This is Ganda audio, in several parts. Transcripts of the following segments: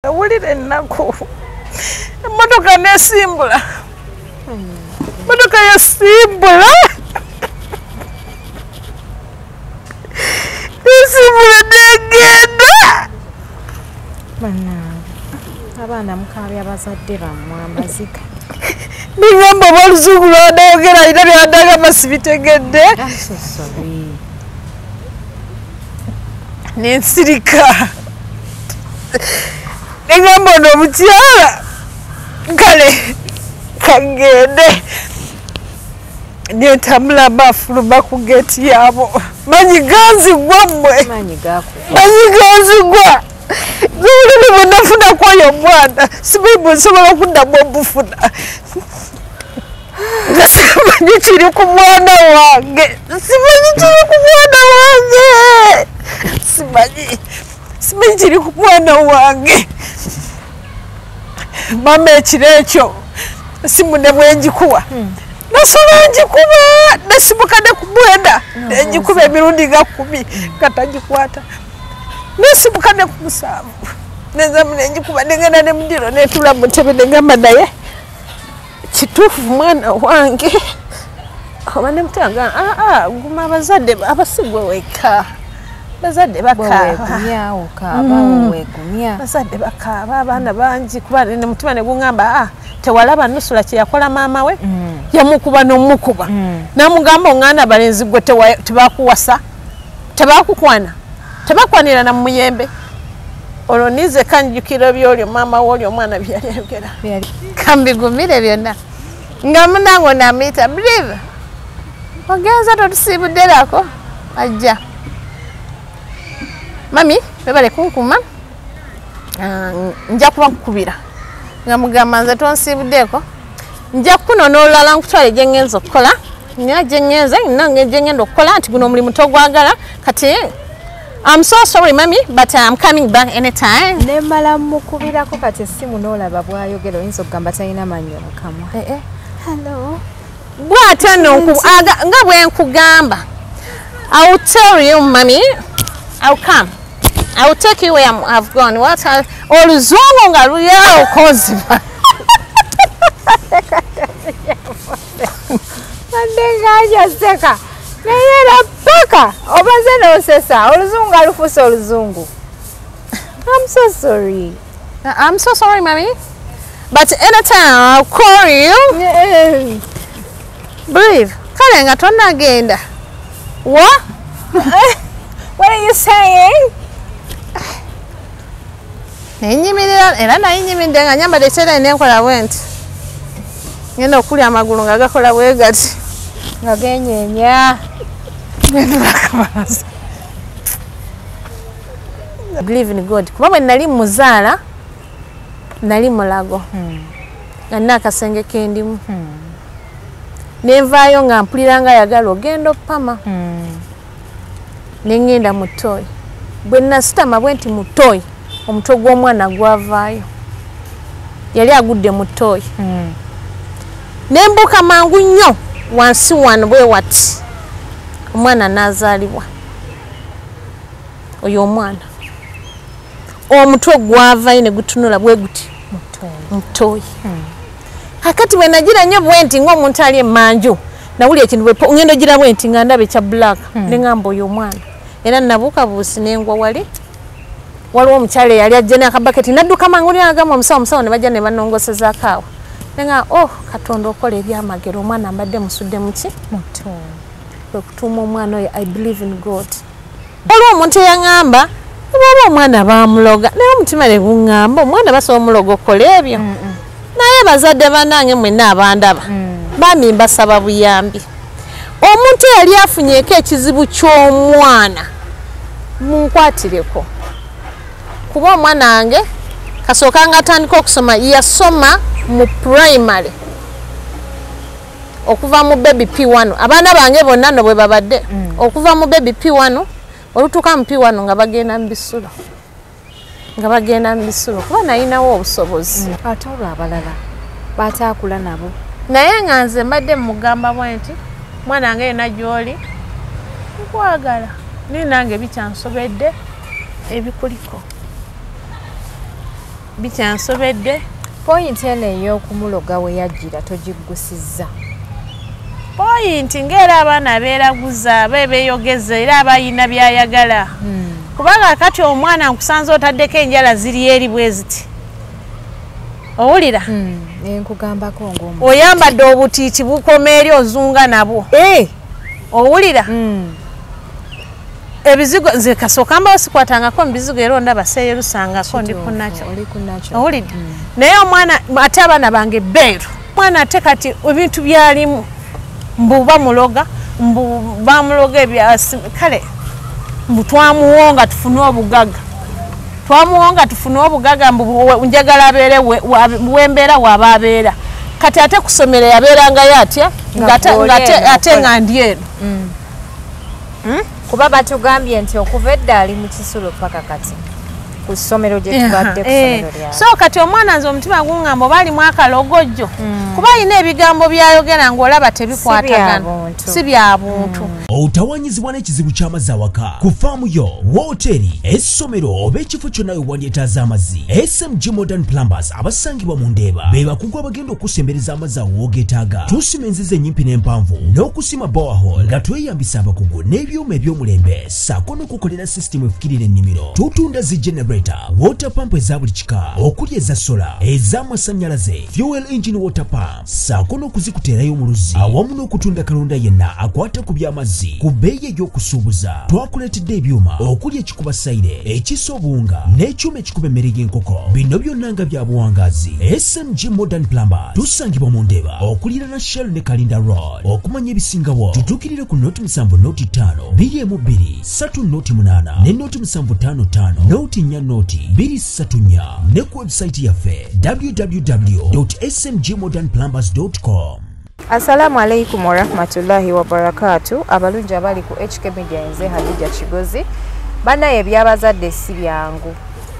Wulire ennaku emmotoka nesimbula emmotoka yasimbula nesimbula negenda abaana mukabya bazadde bammwe amazika ningamba obaluzungu lwadayogera alina byadaga masibitegedde nensirika ningamba ono omukyala kale kagende netambula abafuluma ku geeti yaabo manyi ganzigwa mmwe manyi ganzigwa zuulire bwe nafuna kwoyo omwana simanyi bwe nsobola okuddamu obufuna nga simanyi kiri ku mwana wange simanyi kiri ku mwana wange mama ekiro ekyo esimu ne bwengikuwa nasobola ngikuba nesimuka ne ku mwenda nengikuba emirundi nga 10 nga tagikwata nesimuka ne ku 7 nezamu nengikuba negenda ne mudiro netula mu ntebe negamba naye kituufu mwana wange oba ne mutanga guma abazadde abasigwe weka bazadde bazadde bakaaba abaana bangi kuba ne mutima ne gungamba tewalaba nusula kye yakola maama we yamukuba n'omukuba namugamba oŋŋaana balenzi gwe tebakuwasa tebakukwana tebakwanira na muyembe olwo nize kanjukiro byolyo maama woolyo omwana byeyali ayogera kambigumire byonna nga munango namuyita Believe ogenza totusiibudderako ajja mami webale kunkuma nja kuba nkukubira nga mugamba nze tonsiibuddeeko nja kukunona olulala nkutwale gye ngenza okukola nina gye ngenza nange gye ngenda okukola nti guno omulimu togwagala kati I'm so sorry mami but I'm coming back anytime nemmala mukubirako kati essimu n'olaba bwayogera oyinza okugamba talina manyo mukamwa hello bw'ate nga bwe nkugamba I will tell you mami I'll come. I will take you where I've gone. What oluzungu nga luyawo koziba. Mandenga seka. Nayera paka. Obaze no sesa. Oluzungu alufusa oluzungu. I'm so sorry. I'm so sorry, mommy. But anytime I'll call you. Believe. Kale nga tonagenda. What? What are you saying? Nenyimirira era nayinyimidde nga nyambadde ekyera nenkola bwenti ngenda okulya amagulu nga gakola bwe gati nga genyenya Believe in God kuba bwe nali muzaala nali mulago nga nina akasenge kendimu nenvaayo nga mpulira nga ayagala ogenda opama nengenda mu ttooyi bwe nasitama bwe nti mu ttooyi omutwe gw'omwana gwavaayo yali agudde mu ttooyi nembuuka mangu nnyo wansi wano bwe wati omwana n'azaalibwa oyo omwana omutwe gwavaayo ne gutunula bwe guti mu ttooyi kakati bwe nagira nnyo bwe nti ng'omuntu ali emmanju nawuli ekintu bwe ngendo gira bwe nti nga ndaba ekya black nengamba oyo omwana era nabuuka buusi nengwa wali waliwo omukyala eyali ajja n'akabaketi nadduka mangu lyagamba omusawo ne bajja ne banongosezaako awo nenga Katonda okola ebyamagero omwana mbadde musudde muki kwe kutuuma omwana oyo I believe in God waliwo omuntu eyaŋŋamba bwaba omwana bamuloga naye omutima ne guŋŋamba omwana basobola omuloga okola ebyo naye bazadde bannange mwenna abandaba bami mbasaba buyambi omuntu eyali afunyeeko ekizibu ky'omwana munkwatireko kuba omwana wange kasooka nga atandika okusoma yasoma mu primary okuva mu baby P1 abaana bange bonna no bwe babadde okuva mu baby P1 olutuuka mu P1 nga bagenda mu bisulo kuba nayinawo obusobozi ate olwo abalala bataakula nabo naye nga nze mbadde mugamba bwe nti mwana wange yena gy'oli nkwagala naye nange bikyansobedde ebikuliko bikyansobedde. Point eno ey'okumuloga we yajjira togigusizza. Point ng'era abaana beeraguza beeyogeza era abayina byayagala. Kubanga kati omwana nkusanze otaddeko enjala ziri eri bwe ziti. Owulira? Nkugambako ng'omu. Oyambadde obutiiti bukoma eri ozunga nabwo. Owulira? Ebizigo nze kasooka mbawo sikwatangako mu bizigo era ondaba seerusangako ndi ku nakyo. Owulidde? Naye omwana ate abaana bange beeru. Omwana ate kati ebintu byalimu mbu bamuloga mbu bamuloga kale mbu twamuwonga tufune obugaga. Twamuwonga tufune obugaga mbu njagala abeere wembeera waba abeera. Kati ate kusomera yabeerangayo atya ate nga ndi eno. Kuba batugambye nti okuva edda ali mu kisulo paka kati ku ssomero gye tubadde ku ssomero lyabo. So kati omwana nze omutima gungamba bali mu akalogojjo kuba alina ebigambo byayogera ng'olaba tebikwatagana si bya buntu. Otawanyizibwa n'ekizibu ky'amazzi awaka ku faamu yo wooteri essomero oba ekifo kyonna we wandyetaaza amazzi. SMG Modern Plumbers abasangibwa mu Ndeeba be bakugu abagenda okusembereza amazzi awo woogetaaga. Tusima enzizi ennyimpi n'empanvu n'okusima borehole nga tweyambisa abakugu n'ebyuma eby'omulembe ssaako n'okukolera sisitemu efukirira ennimiro. Tutunda zi generator, water pump eza buli kika okuli eza sola, ez'amasannyalaze, fuel engine water pump ssaako n'okuzikuteerayo mu luzzi awamu n'okutunda kalonda yenna akwata ku by'amazzi ku bbeeyi ey'okusuubuza. Twakuleetedde ebyuma okuli ekikuba sayire, ekisa obuwunga n'ekyuma ekikuba emmere y'enkoko. Bino byonna nga bya buwangaazi. SMG Modern Plumber tusangibwa mu Ndeeba okuliraana Shell ne Kalinda Road. Okumanya ebisingawo tutuukirire ku Noti 7 Noti 5 2M2 3 Noti 8 ne Noti 755 Noti 4 Noti 234 ne ku website yaffe www.smgmodernplumbers.com. Assalamu alaikum wa rahmatullahi wa barakatuh. Abalungi abali ku HK Media nze Hadija Kigozi. Banaye byabazadde si byangu.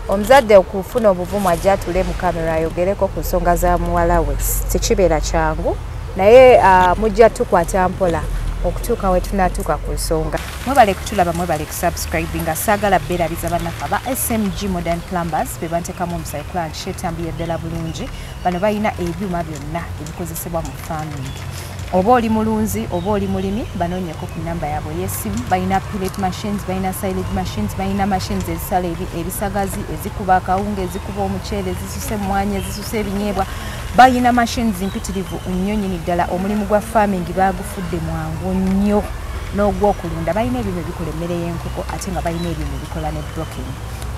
Omuzadde okufuna obuvumu ajja atule mu kamera ayogereko ku nsonga za muwala we tekibeera kyangu naye mujja tukwata mpola okutuuka we tunatuuka ku nsonga. Mwebale kutulaba, mwebale kusubscribe nga saagala beerabiza bannaffe aba SMG Modern Plumbers be bantekamu omusayi plan shetambiye ddala bulungi. Bano balina ebyuma byonna ebikozesebwa mu farming. Oba oli mulunzi oba oli mulimi banoonyeko ku namba yaabwe y'essimu. Balina pellet machines, balina silage machines, balina machines ezisala ebisagazi, ezikuba akawunga, ezikuba omuceere, ezisuse emmwanyi, ezisuse ebinyeebwa. Balina machines mpitirivu nnyo nnyini ddala. Omulimu gwa farming baagufudde mwangu nnyo n'ogw'okulunda. Balina ebyuma ebikola emmere y'enkoko ate nga balina ebyuma ebikola ne broken.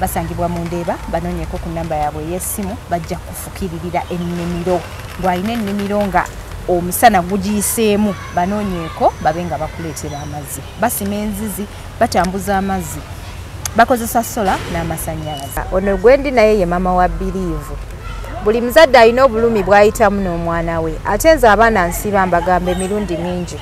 Basangibwa mu Ndeeba banoonyeko ku namba yaabwe y'essimu. Bajja kufukiririra ennimiro. Bw'alina ennimiro nga omusana gugiyiseemu banoonyeko babe nga bakuleetera amazzi. Basima enzizi, batambuza amazzi, bakozesa sola n'amasannyalaze. Ono gwendi naye ye mama wa Believe. Buli muzadde alina obulumi bw'ayitamu n'omwana we. Ate nze abaana nsiba mbagamba emirundi mingi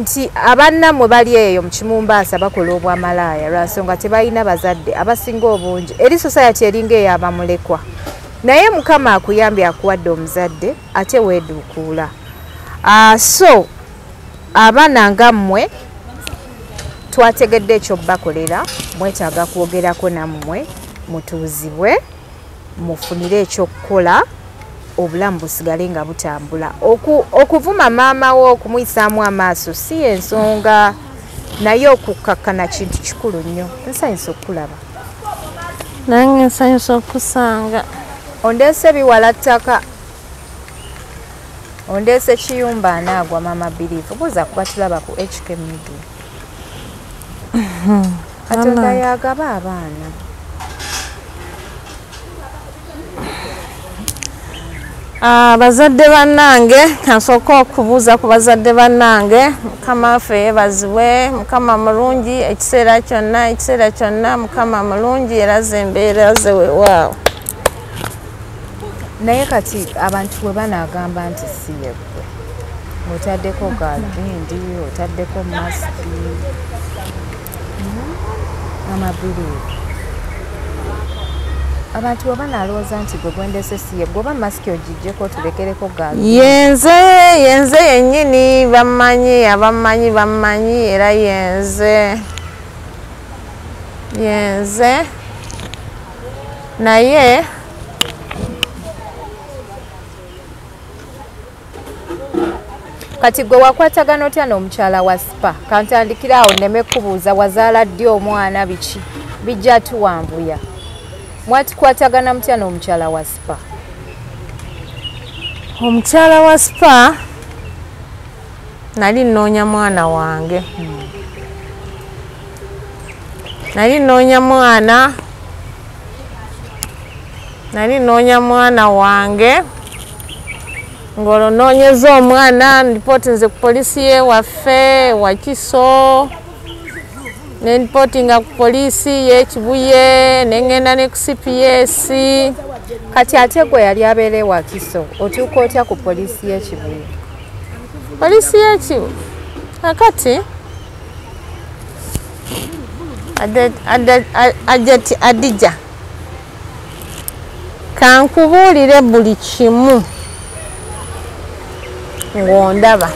nti abannammwe bali eyo mu Kimumbaasa bakola obwamalaaya lwa nsonga tebalina bazadde abasinga obungi. Eri society eringa ey'abamulekwa. Naye Mukama akuyambye akuwadde omuzadde ate weeduukuula. So abaana ngammwe twategedde ekyo bakolera, mwetaaga kwogerako nammwe mutuuzibwe mufunire ekyokukola obulamu busigale nga butambula. Okuvuma maama wo okumuyisaamu amaaso si ensonga naye okukakkana kintu kikulu nnyo. Nsanyusa okulaba. Nange nsanyusa okusanga. Ondeese biwala ttaka. Ondeese kiyumba anaagwa mama Believe. Buuza kuba tulaba ku HK Media. Katonda yagaba abaana. Bazadde bannange kansooka okubuuza ku bazadde bannange. Mukama waffe yeebazibwe, Mukama mulungi ekiseera kyonna Mukama mulungi era ze embeera ze weewaawo. Naye kati abantu bwe banaagamba nti si yeggwe otaddeko galubindi otaddeko masiki mama Believe. Abantu bwe banaalowooza nti gwe gwendese si yeggwe oba masiki ogijjeko tulekereko galubindi. Yenze yennyini bammanyi abammanyi era yenze naye kati gwe wakwatagana otya n'omukyala wa Sipa kantandikira awo nneme kubuuza wazaala ddi omwana biki bijja tuwanvuya mwatukwatagana mutya n'omukyala wa Sipa omukyala wa Sipa nali nnoonya mwana wange nali nnoonya mwana wange ng'olwo nnoonyeza omwana ndipooti nze ku poliisi y'ewaffe Wakiso ne ndipootinga ku poliisi y'Ekibuye ne ŋŋenda ne ku CPS. kati ate gwe yali abeera Wakiso otuuka otya ku poliisi y'Ekibuye poliisi y'Ekibuye akati Ajati Adija kankubuulire buli kimu ng'ondaba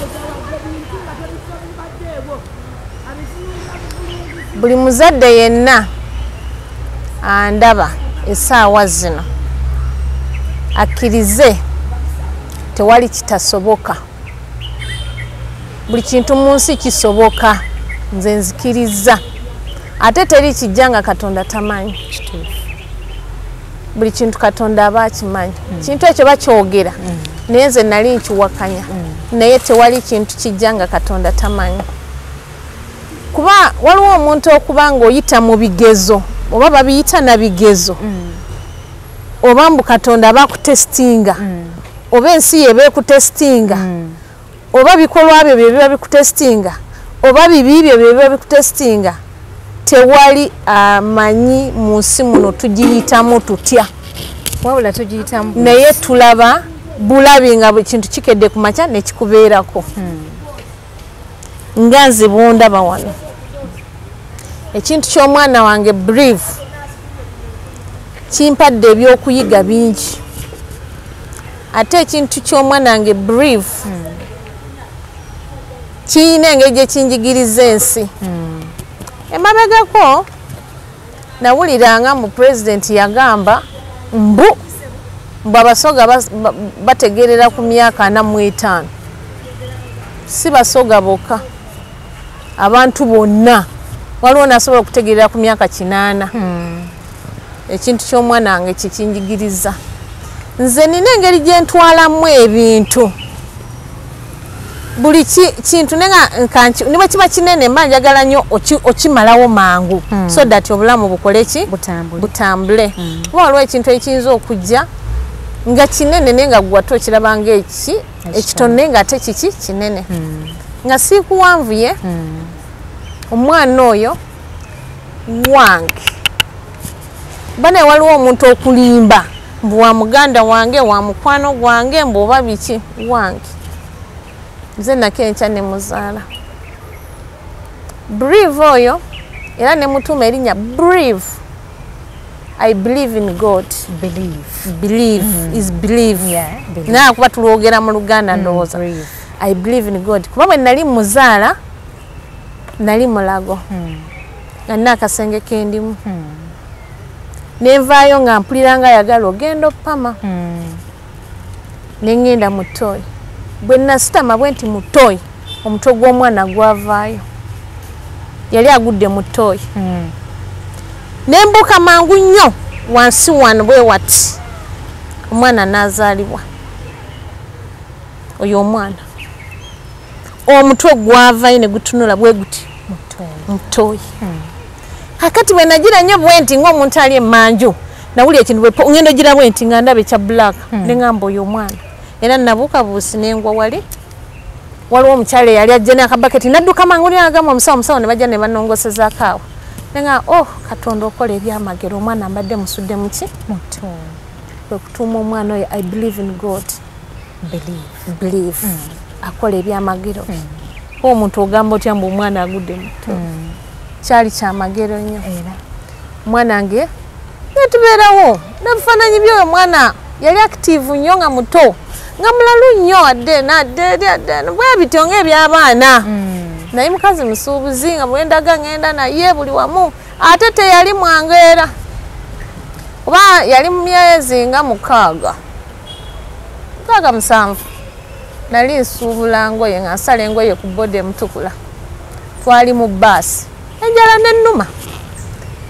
buli muzadde yenna andaba essaawa zino akkirize tewali kitasoboka buli kintu mu nsi kisoboka nze nzikiriza ate teri kijja nga Katonda tamanyi buli kintu Katonda aba akimanyi kintu ekyo bakyogera naye nze nali nkiwakanya naye tewali kintu kijja nga Katonda tamanyi kuba waliwo omuntu okuba ng'oyita mu bigezo oba babiyita na bigezo oba mbu Katonda aba akutesitinga oba ensi yeba ekutesitinga oba bikolwa byo bye biba bikutesitinga oba bibi byo bye biba bikutesitinga tewali amanyi mu nsi muno tugiyitamu tutya wabula tugiyitamu naye tulaba bulabi nga buli kintu kikedde ku makya ne kikubeerako nga nze bondaba wano ekintu ky'omwana wange Brave kimpadde ebyokuyiga bingi ate ekintu ky'omwana wange Brave kiyina engeri gye kinjigiriza ensi emabegako nawuliranga mu pulezidenti yagamba mbu abasoga bategerera ku myaka 45 si basoga bokka abantu bonna waliwo nasobola okutegerera ku myaka 8 ekintu ky'omwana wange kikinjigiriza nze nina engeri gye ntwalamu ebintu buli kintu niba kiba kinene mba njagala nnyo okimalawo mangu so that obulamu bukole ki butambule kuba waliwo ekintu ekiyinza okujja nga kinene naye nga gwate okirabanga ekitono naye nga ate kiki kinene nga siikuwanvuye omwana oyo wange banaye waliwo omuntu okulimba mbu wa muganda wange wa mukwano gwange mbu oba biki wange nze nakenkya ne muzaala Brave oyo era ne mutuuma erinnya Brave. I believe in God. Believe is believe. Yeah, believe. Na kuba tulwogera mu Luganda ndowooza. I believe in God. Kuba bwe nali muzaala nali mulago. Nga nina akasenge kendimu. Nenvaayo nga mpulira nga ayagala ogenda opama. Ne ngenda mu ttooyi. Bwe nasitama bwe nti mu ttooyi omutwe gw'omwana gwavaayo. Yali agudde mu ttooyi. Nembuka mangu nnyo wansi wano bwe wati omwana n'azaalibwa. Oyo omwana omutwe gwavaayo ne gutunula bwe guti mu ttooyi. Kakati bwe nagira nnyo bwe nti ng'omuntu ali emmanju nawulira ekintu bwe ngendo gira bwe nti nga ndaba ekya black ne ngamba oyo omwana. Era nabuuka buusi n'engwa wali waliwo omukyala eyali ajja n'akabaketi nadduka mangu n'agamba omusawo ne bajja ne banongoseza kaawa. Nenga Katonda okola ebyamagero omwana ambadde musudde muki muto bwe kutuuma omwana oyo I believe in God. Believe. Akola ebyamagero. Omuntu ogamba otya mbu omwana agudde muto. Kyali kyamagero nnyo. Omwana wange yatubeerawo n'ebifaananyi by'oyo omwana yali active nnyo nga muto nga mulalu nnyo adde bwe bityo ng'eby'abaana. Naye mukazi musuubuzi nga bwendaga ngenda naye buli wamu ate teyali mwangeera kuba yali mu myezi nga 6 7 nali nsuubula ngoye nga nsala engoye ku bode mutukula twali mu baasi enjala n'ennuma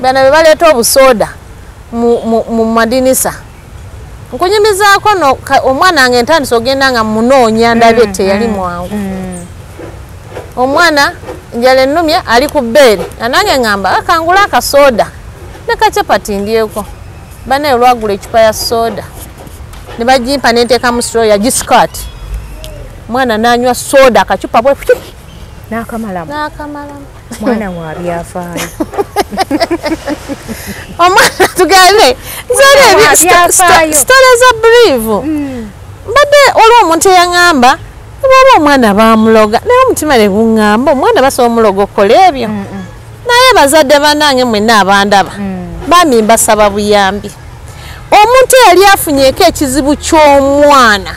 bano be baleeta obusooda mu madinisa nkunyumizaako omwana wange ntandise ogenda nga munoonya ndabye teyali mwangu omwana njala ennumye ali ku bbeere nange ngamba akangula akasooda ne kacapati ndyeko banaye olwagula ecupa ya sooda ne bagimpa nenteeka mu sitoo ya gisikaati mwana nanywa sooda akacupa bwe n'akamalamu mwana wa byafaayo omwana tugambe sitole za brivu mbadde olwo omuntu eyaŋŋamba bwaba omwana bamuloga naye omutima ne guŋŋamba omwana basobola omuloga okola ebyo naye bazadde banange mwenna abandaba bami mbasaba buyambi omuntu eyali afunyeeko ekizibu ky'omwana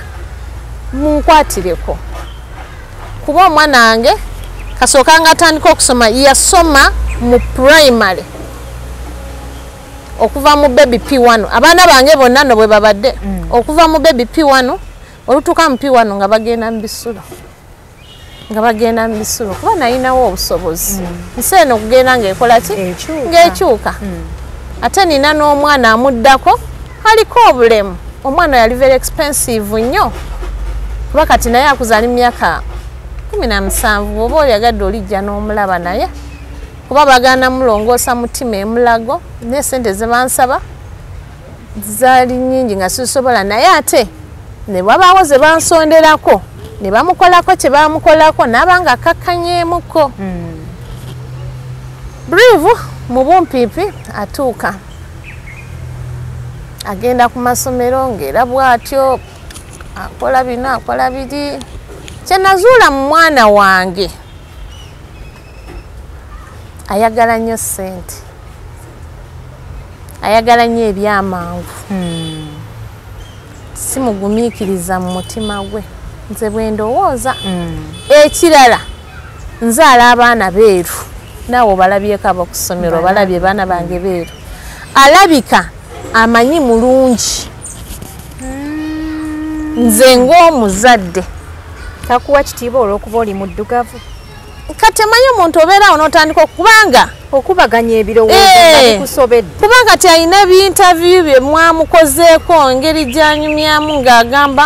munkwatireko kuba omwana wange kasooka nga atandika okusoma yasoma mu primary okuva mu baby P1 abaana bange bonna no bwe babadde okuva mu baby P1 olutuuka mu P1 nga bagenda mu bisulo kuba nayinawo obusobozi nsi eno okugenda ng'ekola ki ng'ekyuka ate nina n'omwana amuddako aliko obulemu omwana yali very expensive nnyo kuba kati naye akuzaali mu myaka 17 oba oliagadde olijja n'omulaba naye kuba bagana mulongoosa mutima emulago n'esente ze bansaba zaali nnyingi nga sisobola naye ate ne bwabaawo ze bansonderako ne bamukolako kye bamukolako n'abanga akakkanyeemuko brivu mu bumpiipi atuuka agenda ku masomero ng'era bw'atyo akola bino akola biri kyenazuula mu mwana wange ayagala nnyo ssente ayagala nnyo ebyamangu simugumiikiriza mu mutima gwe nze bwe ndowooza ekirala nzaala abaana beeru naawe obalabyeko abakusomero obalabye baana bange beeru alabika amanyi mulungi nze ng'omuzadde takuwa kitiibwa olw'okuba oli muddugavu kati emanyi omuntu obeerawo n'otandika okubanga okubaganya ebirowoozo nga bikusobedde kubanga ti alina bintaviyu bye mwamukozeeko engeri gyanyumyamu ng'agamba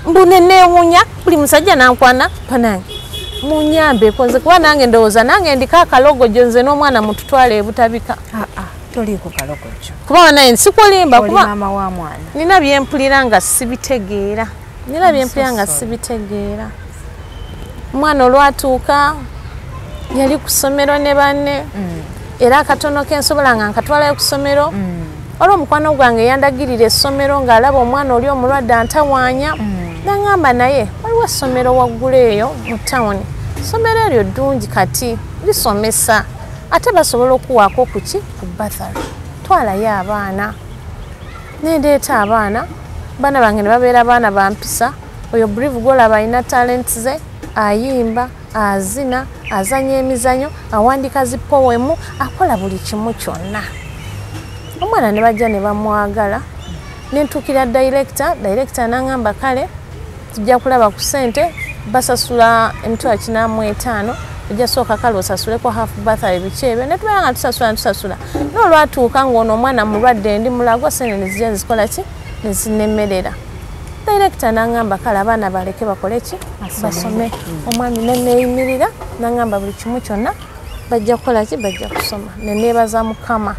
mbune neewunya buli musajja nankwana panange munyambeko nze kuba nange ndowooza nange ndiko akalogojo nze n'omwana mututwala ebutabika toliiko kalogojo kuba naye sikulimba kuba maama wa mwana nina byempulira nga sibitegeera omwana olwatuuka yali ku ssomero ne banne era akatono ke nsobola nga nkatwalayo ku ssomero olwo omukwano gwange yandagirira essomero ng'alaba omwana oli omulwadde antawaanya naŋŋamba naye waliwo essomero waggulu eyo mu tawuni essomero eryo ddungi kati lisomesa ate basobola okuwaako kuki ku bathary twalayo abaana nendeeta abaana bange ne babeera baana bampisa oyo brive gwolaba alina talenti ze ayimba azina azanya emizanyo awandika zipowemu akola buli kimu kyonna omwana ne bajja ne bamwagala nentuukira director n'angamba kale tujja kulaba ku ssente basasula emitwalo 45 ojja sooka kale osasuleko half bathary biki ebyo ne tubeera nga tusasula n'olwatuuka ng'ono omwana mulwadde ndi mulago sente ne zijja zikola ki ne zinemerera director n'angamba kale abaana baleke bakole ki basome omwami neneeyimirira n'angamba buli kimu kyonna bajja kukola ki bajja kusoma neneebaza mukama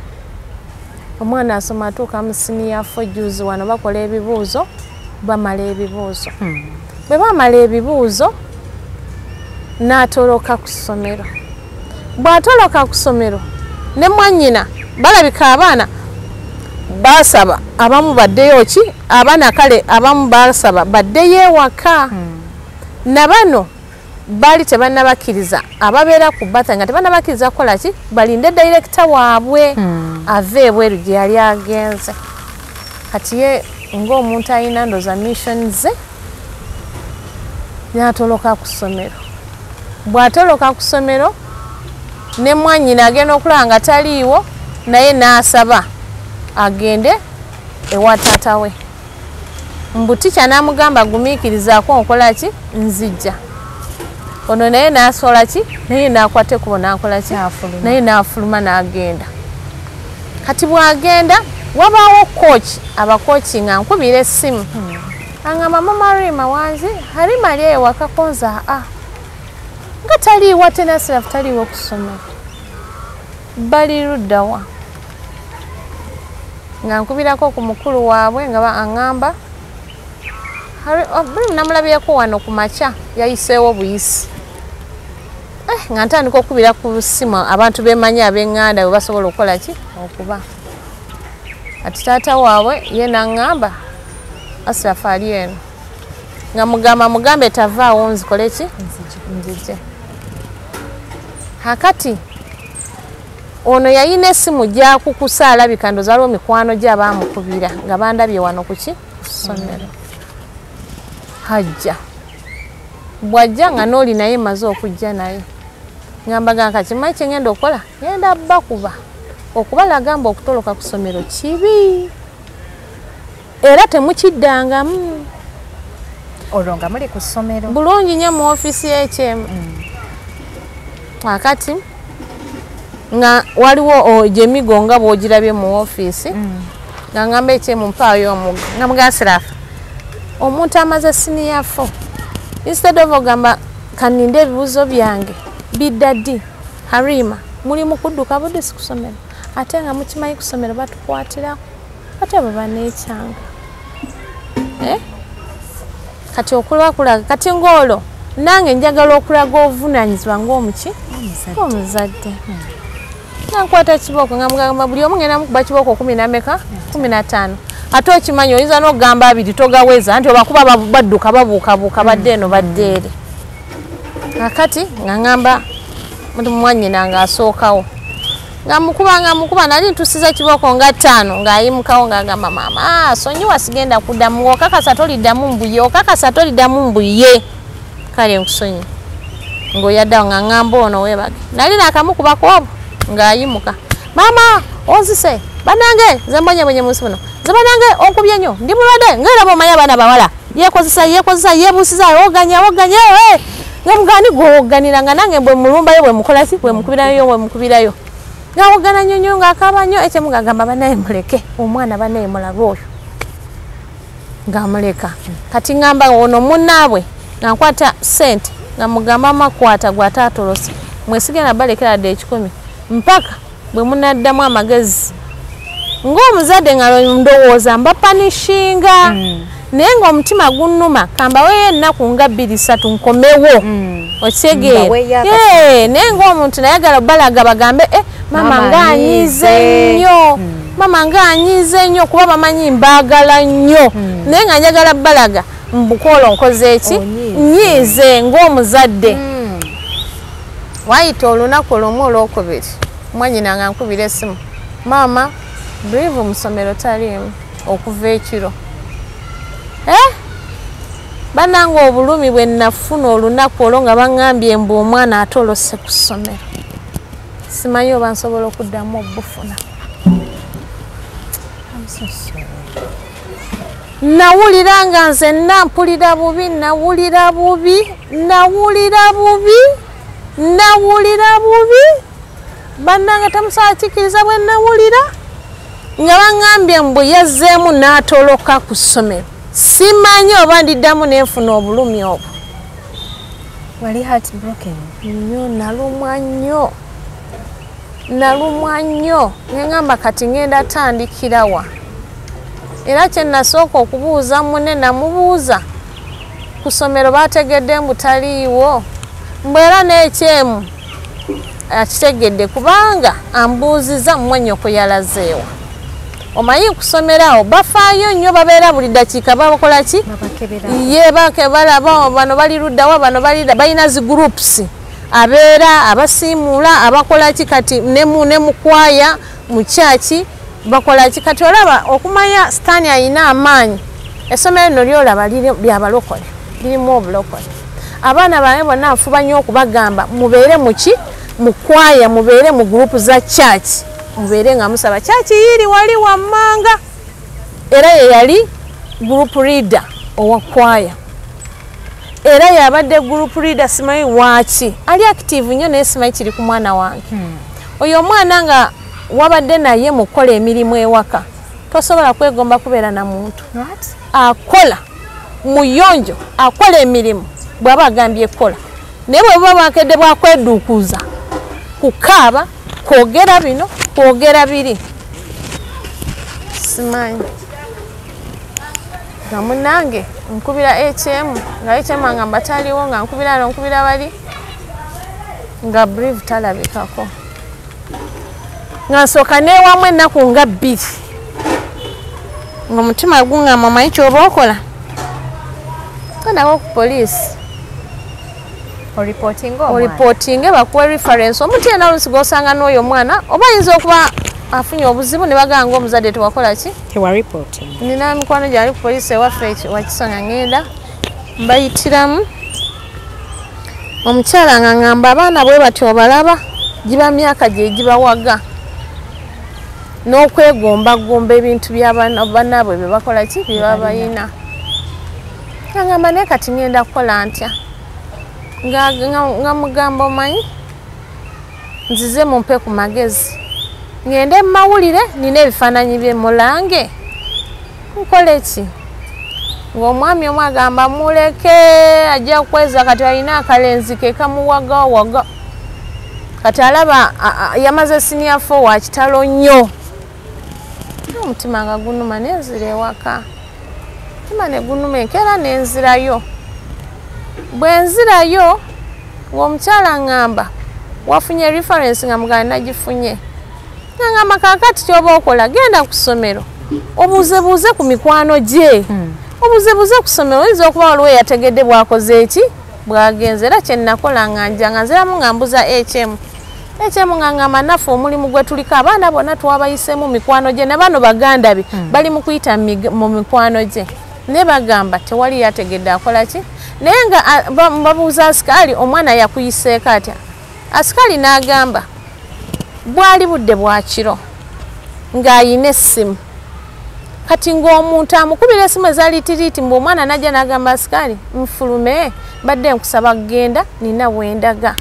omwana asoma atuuka mu senior 4 juzi wano bakola ebibuuzo bamala ebibuuzo bwe bamala ebibuuzo n'atoloka ku ssomero bw'atoloka ku ssomero ne mwannyina balabika abaana basaba abamu baddeyo ki abaana kale abamu basaba baddeyo ewaka na bano bali tebannabakkiriza ababeera ku bata nga tebannabakkiriza kukola ki balinde director waabwe ave ebweru gye yali agenze kati ye ng'omuntu alina ndoza mission ze n'atoloka ku ssomero bw'atoloka ku ssomero ne mwannyina agenda okulaba nga taliiwo naye n'asaba agende ewa taata we mbutica namugamba gumiikirizaako nkola ki nzijja ono naye nasola ki naye nakwate kubona nkola ki naye nafuluma nagenda kati bwagenda wabaawo coach abakochi nga nkubira essimu angamba mama Rima wanzi Halima ali ewaka konza nga taliiwa tenasirafu taliiwo kusoma bali luddawa nga nkubirako ku mukulu waabwe nga baangamba namulabyeko wano ku makya yayiseewo buyisi nga ntandika okubira ku ssimu abantu bemanyi ab'eŋŋanda bwe basobola okukola ki okuba ati taata waabwe ye naŋŋamba Asirafu ali eno nga mugambe tavaawo nzikole ki nzijje hakati ono yayina essimu gyakukusa alabika ndoza aliwo mikwano gye abaamukubira nga bandabye wano kuki kusomero hajja bwajja nga n'oli naye maze okujja naye ngamba kati kimanyi kye ngenda okukola ngenda bakuba okubalaga mbu okutoloka ku ssomero kibi era temukiddangamu olwo nga muli ku ssomero bulungi nnyo mu ofiisi y'ekyemu akati nga waliwo gyemigo nga bwogirabye mu ofiisi nga ngamba ekyemu mpaayo omuga nga mugasirafu omuntu amaze siniya 4 instead of ogamba kaninde ebibuzo byange bidda ddi Halima muli mu kudduka budde ku ssomero ate nga mukimanyi ku ssomero batukwatiraku ate abo baneekyanga kati okulakulaga kati ng'olwo nange njagala okulaga obuvunaanyizibwa ng'omuki omuzadde nankwata kibooko nga mugamba buli omu ngenda mukuba kibooko 15 ate okimanyi oyinza n'okugamba 2 togaweza nti obakuba badduka babuukabuuka badde eno badde eri akati nga ngamba mwannyina ng'asookawo nga mukuba nali ntusiza kibooko nga 5 ng'ayimukawo ng'agamba maama sonyiwa sigenda kuddamu okakasa toliddamu mbuye kale nkusonyi ng'oyaddawo nga ngamba ono weebage nali nakamukubako obwo ng'ayimuka maama onzise banange nze mbonyebonye munsi muno nze banange onkubye nnyo ndi mulwadde ngaera bomanyi abaana bawala yekozesa yebuusiza woganya nga mugani gwowoganira nga nange bwe mulumbayo bwe mukolaki bwe mukubirayo nga wogana nnyo ng'akaaba nnyo ekyemu ng'agamba banaye muleke omwana banaye mulabe oyo ng'amuleka kati ngamba ono munnaabwe nga nkwata sente nga mugamba makwata gwataatolose mwesigenda balekera dde 10 mpaka bwe munaddamu amagezi ng'omuzadde nga ndowooza mbapanishinga naye ng'omutima gunnuma kambawe ennaku nga 2-3 nkomewo okitegeera naye ng'omuntu nayagala balaga bagambe mama ng'anyiize nnyo kuba bamanyi mbaagala nnyo naye nga njagala balaga mbukoolo nkoze eki nyiize ng'omuzadde wayita olunaku lumu olwokubiri mwanyina nga nkubira essimu maama brive mu ssomero taliimu okuva ekiro banange obulumi bwe nafuna olunaku olwo nga baŋŋambye mbu omwana atolose ku ssomero simanyi oba nsobola okuddamu obufuna nawulira nga nze nampulira bubi bannange temusaakikiriza bwe nawulira nga baŋŋambye mbu yazzeemu n'atoloka ku ssomero simanyi oba ndiddamu nenfuna obulumi obwo wali heartbroken nnyo nalumwa nnyo neŋŋamba kati ngenda tandikirawa era kye nasooka okubuuza munne namubuuza ku ssomero bategedde mbu taliiwo mbwera n'ekyemu akitegedde kubanga ambuuziza mwannyoko yalazeewa omanyi kusomerawo bafaayo nnyo babeera buli dakiika bakola ki ye bakebala bano bali luddawa bano balina zi groups abeera abasiimuula abakola ki kati ne mukwaya mu kyaki bakola ki kati olaba okumanya sitaani ayina amaanyi essomero lino lyolaba lyabalokole lirimu obulokole abaana baabwe bonna nfuba nnyo okubagamba mubeere muki mukwaya mubeere mu group za kyaki mubeere nga musaba kyaki yiri wali wammanga era ye yali group leader owa kwaya era yabadde group leader simanyi waaki ali active nnyo naye simanyi kiri ku mwana wange oyo omwana nga wabadde naye mukola emirimu ewaka tosobola kwegomba kubeera na muntu akola muyonjo akola emirimu bw'aba agambye kola naye bwe buba bwakedde bwakweduukuza kukaaba kwogera bino kwogera biri simanyi nga munange nkubira HM nga HM nga mbataliwo nga nkubira bali nga brief talabikako nga nsooka neewamu ennaku nga 2 nga omutima gungamba omanyi kyoba okola kanawo ku poliisi oripotinge bakuwa reference omuntu yena oluusi g'osanga n'oyo omwana oba ayinza okuba afunye obuzibu ne baganga omuzadde tewakola ki nina mikwano gyali ku poliisi ewaffe wakisonga ngenda mbayitiramu omukyala nga ngamba abaana bwe batyo obalaba giba myaka gye gibawaga n'okwegombagomba ebintu by'abanaabwe bye bakola ki bye baba bayina ngamba naye kati ngenda kukola ntya nga mugamba omanyi nzize mumpe ku magezi ngende mu mawulire nina ebifaananyi bye mulange nkole ki ng'omwami omu agamba muleke ajja kukweza kati alina akalenzi ke kamuwagawaga kati alaba yamaze senior 4 wa kitalo nnyo omutima nga gunuma nenzira ewaka omutima ne gunuma enkeera nenzirayo bwe nzirayo ng'omukyala ngamba wafunye reference nga muganda nagifunye ngamba kakati kyoba okola genda ku ssomero obuuzebuuze ku mikwano gye obuuzebuuze ku ssomero oyinza okuba waliwo yategedde bwakoze eki bwagenze era kyenakola nga nja nga nziramu nga mbuza HM nga ngamba naffe omulimu gwe tuliko abaana bonna twabayisemu mikwano gye ne bano baganda be bali mu kuyita mu mikwano gye ne bagamba tewali yategedde akola ki naye nga babuuza asikaali omwana yakuyiseeko atya asikaali n'agamba bwali budde bwakiro ng'ayina essimu kati ng'omuntu amukubira essimu ezalitiriiti mbu omwana najja n'agamba asikaali nfulume badde nkusaba kugenda nina wendaga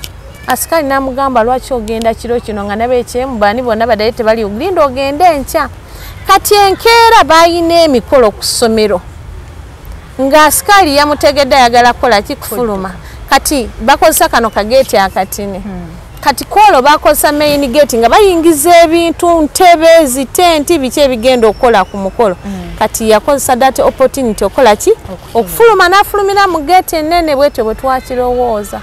asikaali n'amugamba lwaki ogenda kiro kino nga nabeekyemu baani bonna baddayo tebali olinda ogende enkya kati enkeera bayina emikolo ku ssomero ng'asikaali yamutegedde ayagala kukola ki kufuluma kati bakozesa kano kageeti akatini kati kwolwo bakozesa main gate nga bayingiza ebintu ntebe zitenti biki ebigenda okukola ku mukolo kati yakozesa that opportunity okola ki okufuluma n'afulumira mu gate ennene bwetyo bwe twakirowooza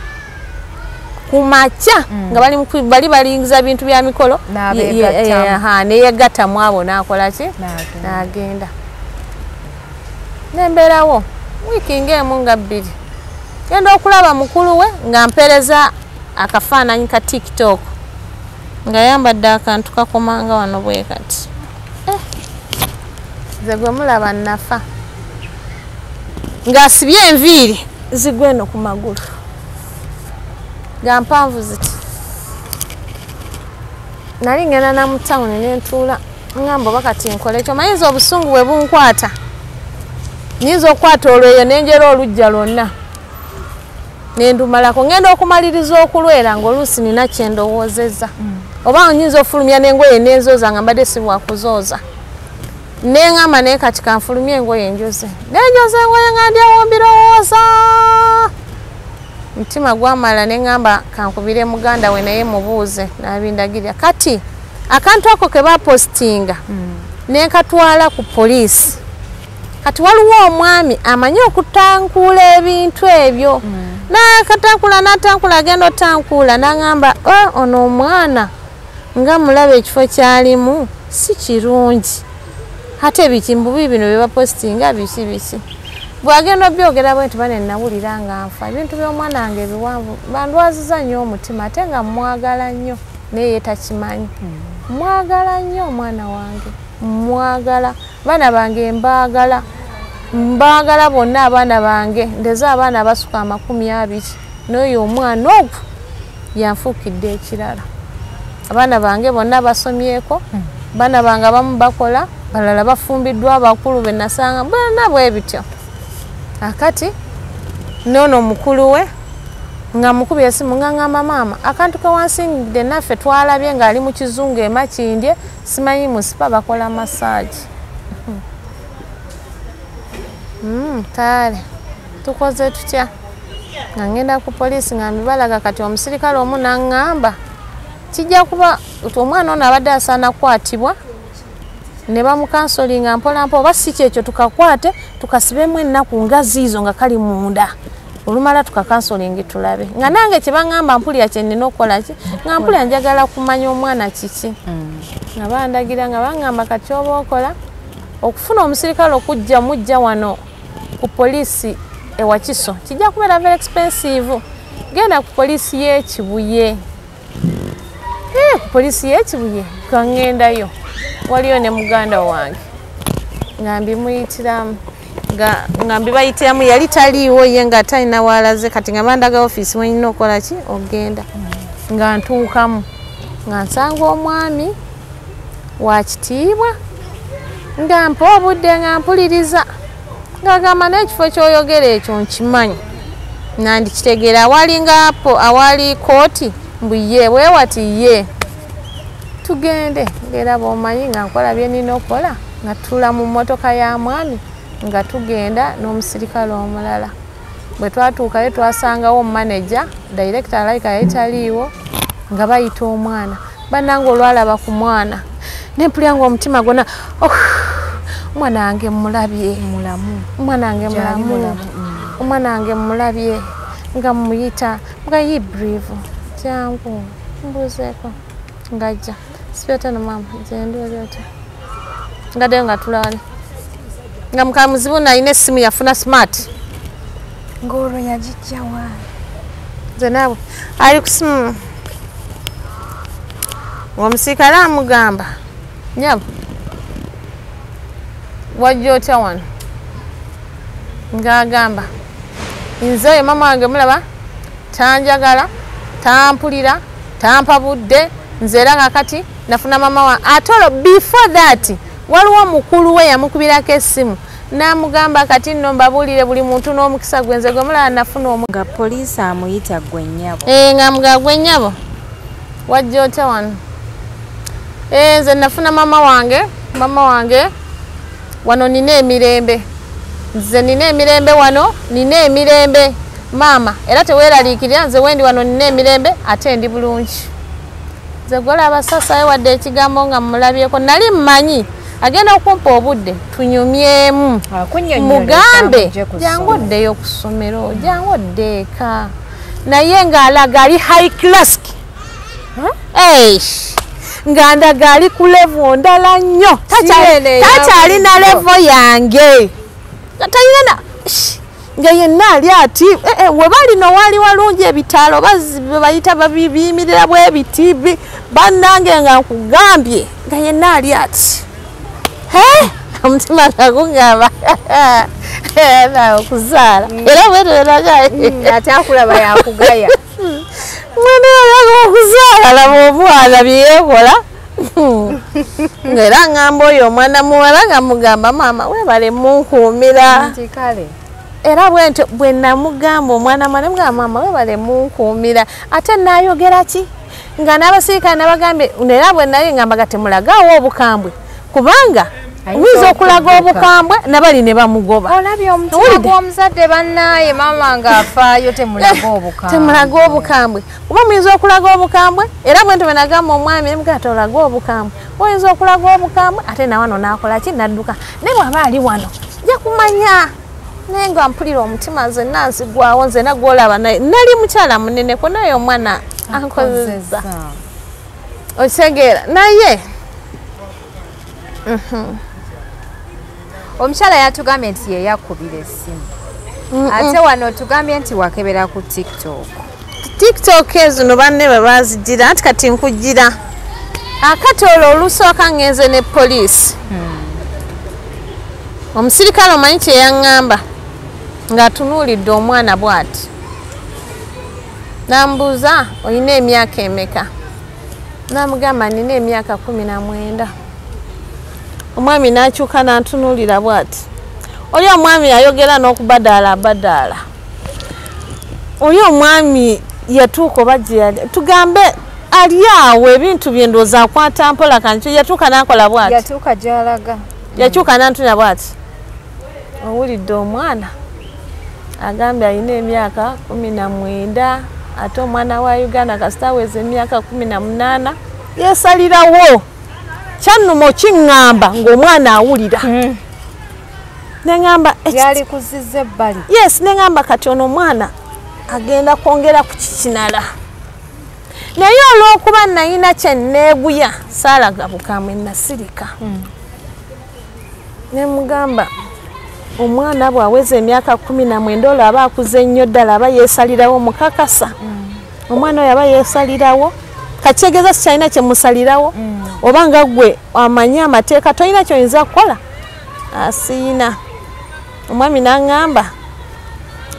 ku makya nga bali bayingiza bintu bya mikolo neyegattamu abo n'akola ki n'agenda nembeerawo wiiki ng'emu nga 2 genda okulaba mukulu we nga mpereza akafaananyi ka TikTok nga yambadde akantu kakomanga wano bwe kati ze gwe mulaba nafa ng'asibye enviiri zigwe eno ku magulu nga mpanvu ziti nali ngenda na mu tawuni nentuula ngamba oba kati nkole ekyo mayinza obusungu bwe bunkwata nyinza okukwata olweyo nenjera olujja lwonna nendumalako ngenda okumaliriza okulwera ng'oluusi nina kyendowoozezza oba nyinza ofulumya n'engoye nenzooza nga mbadde si bwakuzooza neŋŋamba naye kati kanfulumya engoye enjoze nenjoza engoye nga ndyawo mbirowooza mutima gwamala neŋŋamba kankubire muganda we naye mubuuze n'abindagirya kati akantu ako ke bapositinga nenkatwala ku poliisi kati waliwo omwami amanyi okutankuula ebintu ebyo n'atankula agenda otankuula n'aŋŋamba ono omwana nga mulaba ekifo kyalimu si kirungi ate biki mbubi bino bye bapositinga biki bwagenda obyogera bwe nti bane nawulira nga nfa ebintu by'omwana wange ebiwanvu bandwaziza nnyo omutima ate nga mwagala nnyo naye ye takimanyi mwagala nnyo omwana wange mwagala baana bange mbaagala bonna abaana bange ndeze abaana basuka 20 n'oyo omwana ogwo yanfuukidde ekirala abaana bange bonna basomyeko baana bange abamu bakola balala bafumbiddwa abakulu be nasanga bwena bwe bityo akati nono mukulu we nga mukubi esimu nga ngamba maama akantu kawansingidde naffe twalabye ng'ali mu kizungu emakindye simanyi musipa bakola massage tale tukoze tutya nga ngenda ku poliisi nga mbibalaga kati omusirikale omu naŋŋamba kijja kuba omwana ono abadde asaana kukwatibwa ne bamukansolinga mpolampola oba si kyekyo tukakwate tukasibemu ennaku nga ziizo nga kali munda olumala tukakansolingi tulabe nga nange kye baŋŋamba mpulira kye nnina okukola ki nga mpulira njagala kumanya omwana kiki nga bandagira nga baŋŋamba kati oba okola okufuna omusirikale okujja mujja wano ku poliisi ewakiso kijja kubeera very expensive genda ku poliisi y'ekibuye ku poliisi y'ekibuye kaŋŋendayo waliyo ne muganda wange nga mbimuyitiramu nga mbibayitiramu yali taliiwo ye nga talina walaze kati nga bandaga ofiisi wenyina okukola ki ogenda nga ntuukamu nga nsanga omwami wa kitiibwa nga mpa obudde nga mpuliriza ng'agamba n'ekifo ky'oyogera ekyo nkimanyi nandikitegeera awalinga apo awali kooti mbu ye bwewati ye tugende ng'era bw'omanyi nga nkola bye nina okukola nga tuula mu mmotoka ya mwami nga tugenda n'omusirikale omulala bwe twatuukayo twasangawo omumaneja director alayika yali taliiwo nga bayita omwana bannanga olwalaba ku mwana nempulira ng'omutima gwonna omwana wange mulabye omwana wange mulamu omwana wange mulabye nga muyita nga yibrivu jangu mbuzeeko ngajja sipeta na mama zendolyota ngaddeyo nga tulawali nga mukamuzibu nalina essimu yafuna smart ng'olwo yagijja waani nze naawe ali ku simu ng'omusirikale amugamba nyabo wajja otya wano ng'agamba nze oyo mama wange mulaba tanjagala tampulira tampa budde nze era kakati nafuna mama wa atolo before that waliwo mukulu we yamukubirako essimu n'amugamba kati nno mbabuulire buli muntu n'omukisa gwenze gwe mulaba nafuna nga poliisi amuyita gwe nnyabo nga mga gwe nnyabo wajja otya wano nze nafuna mama wange wano nina emirembe nze nina emirembe wano nina emirembe maama era teweeraliikirira nze wendi wano nina emirembe ate ndi bulungi nze gwolaba sasaye wadde ekigambo nga mulabyeko nali mmanyi agenda okumpa obudde tunyumyemu mugambe jangu oddeyo ku ssomero jangu odde eka naye ng'alaga ali high class nga ndaga ali ku levo ndala nnyo takyalina levo yange talina nga yenna ali ati we balino wali walungi ebitalo bayita babiyimirira bwebiti bannange nga nkugambye nga yenna ali ati omutima gagungamba okuzaala era bweteraga ate akulaba yakugaya mwana yaga okuzaala laba omwana byeyekola ng'era ngamba oyo omwana muwala nga mugamba maama webale munkuumira era bwentyo bwe namugamba omwana mwana mugamba maama webale munkuumira ate naayogera ki nga n'abasirikale nabagambye era bwe naye ngamba gatemulagaawo obukambwe kubanga Wizo okulaga obukambwe nabali ne bamugoba. Olabye omutima gw'omuzadde bannaye mama nga afaayo temulaga obukambwe. Temulaga obukambwe. Kuba muyinza okulaga obukambwe era bwe ntobe nagamba omwami emugata olaga obukambwe. Oyinza okulaga obukambwe ate na wano nakola ki nadduka. Ne bw'aba ali wano nja kumanya. Naye nga mpulira omutima nze nansi gwawo nze nagwolaba naye nali mukyala munene ko naye omwana ankozeza. Okitegera naye omukyala yatugambye nti ye yakubira essimu ate wano tugambye nti wakebera ku TikTok ezo banne babazigira nti kati nkugira akatolo olusooka ngenze ne poliisi omusirikale omanyi kye yaŋŋamba ng'atunuulidde omwana bw'ati n'ambuuza olina emyaka emeka n'amugamba nina emyaka 19 omwami n'akyuka n'antunuulira bw'ati oli omwami yayogera n'okubadaala oli omwami yatuuka oba gye yali tugambe ali awo ebintu bye ndowooza akwata mpola kanti yatuuka n'akola bw'ati yatuuka gy'alaga yakyuka n'antunya bw'ati owulidde omwana agambye alina emyaka 19 ate omwana wa Uganda kasita aweza emyaka 18 yeesalirawo kyannuma okiŋŋamba ng'omwana awulira neŋŋamba yali kuzizza ebbali yes neŋŋamba kati ono omwana agenda kwongera ku kikinala naye olw'okuba nayina kye neeguya saalaga bukamwe nasirika nemugamba omwana bw'aweza emyaka 19 olaba akuze nnyo ddala aba yeesalirawo mukakasa omwana oyo aba yeesalirawo kakyegeza sikyalina kyemusalirawo oba nga gwe amanyi amateeka tolina kyoyinza kukola asiina omwami n'aŋŋamba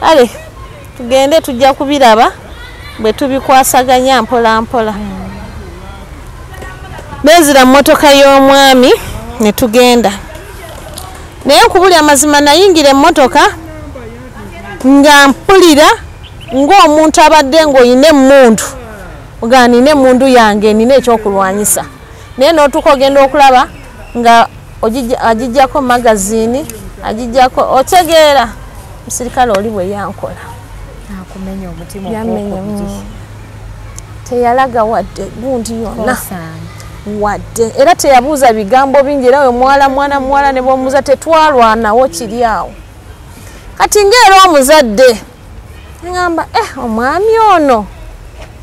ale tugende tujja kubiraba bwe tubikwasaganya mpola mpola neezira mu mmotoka y'omwami ne tugenda naye okubuli amazima nayingira emmotoka nga mpulira ng'omuntu abadde ng'oyina emmundu nga nina emmundu yange nina ekyokulwanyisa naye n'otuuka ogenda okulaba nga agijjako magaziini agijjako otegeera musirikale oli bwe yankola akumenya omutima yamenya teyalaga wadde gundi yonna wadde era teyabuuza bigambo bingi era we mwana ne bwomuza tetwalwanawo kiri awo kati ng'era omuzadde ngamba omwami ono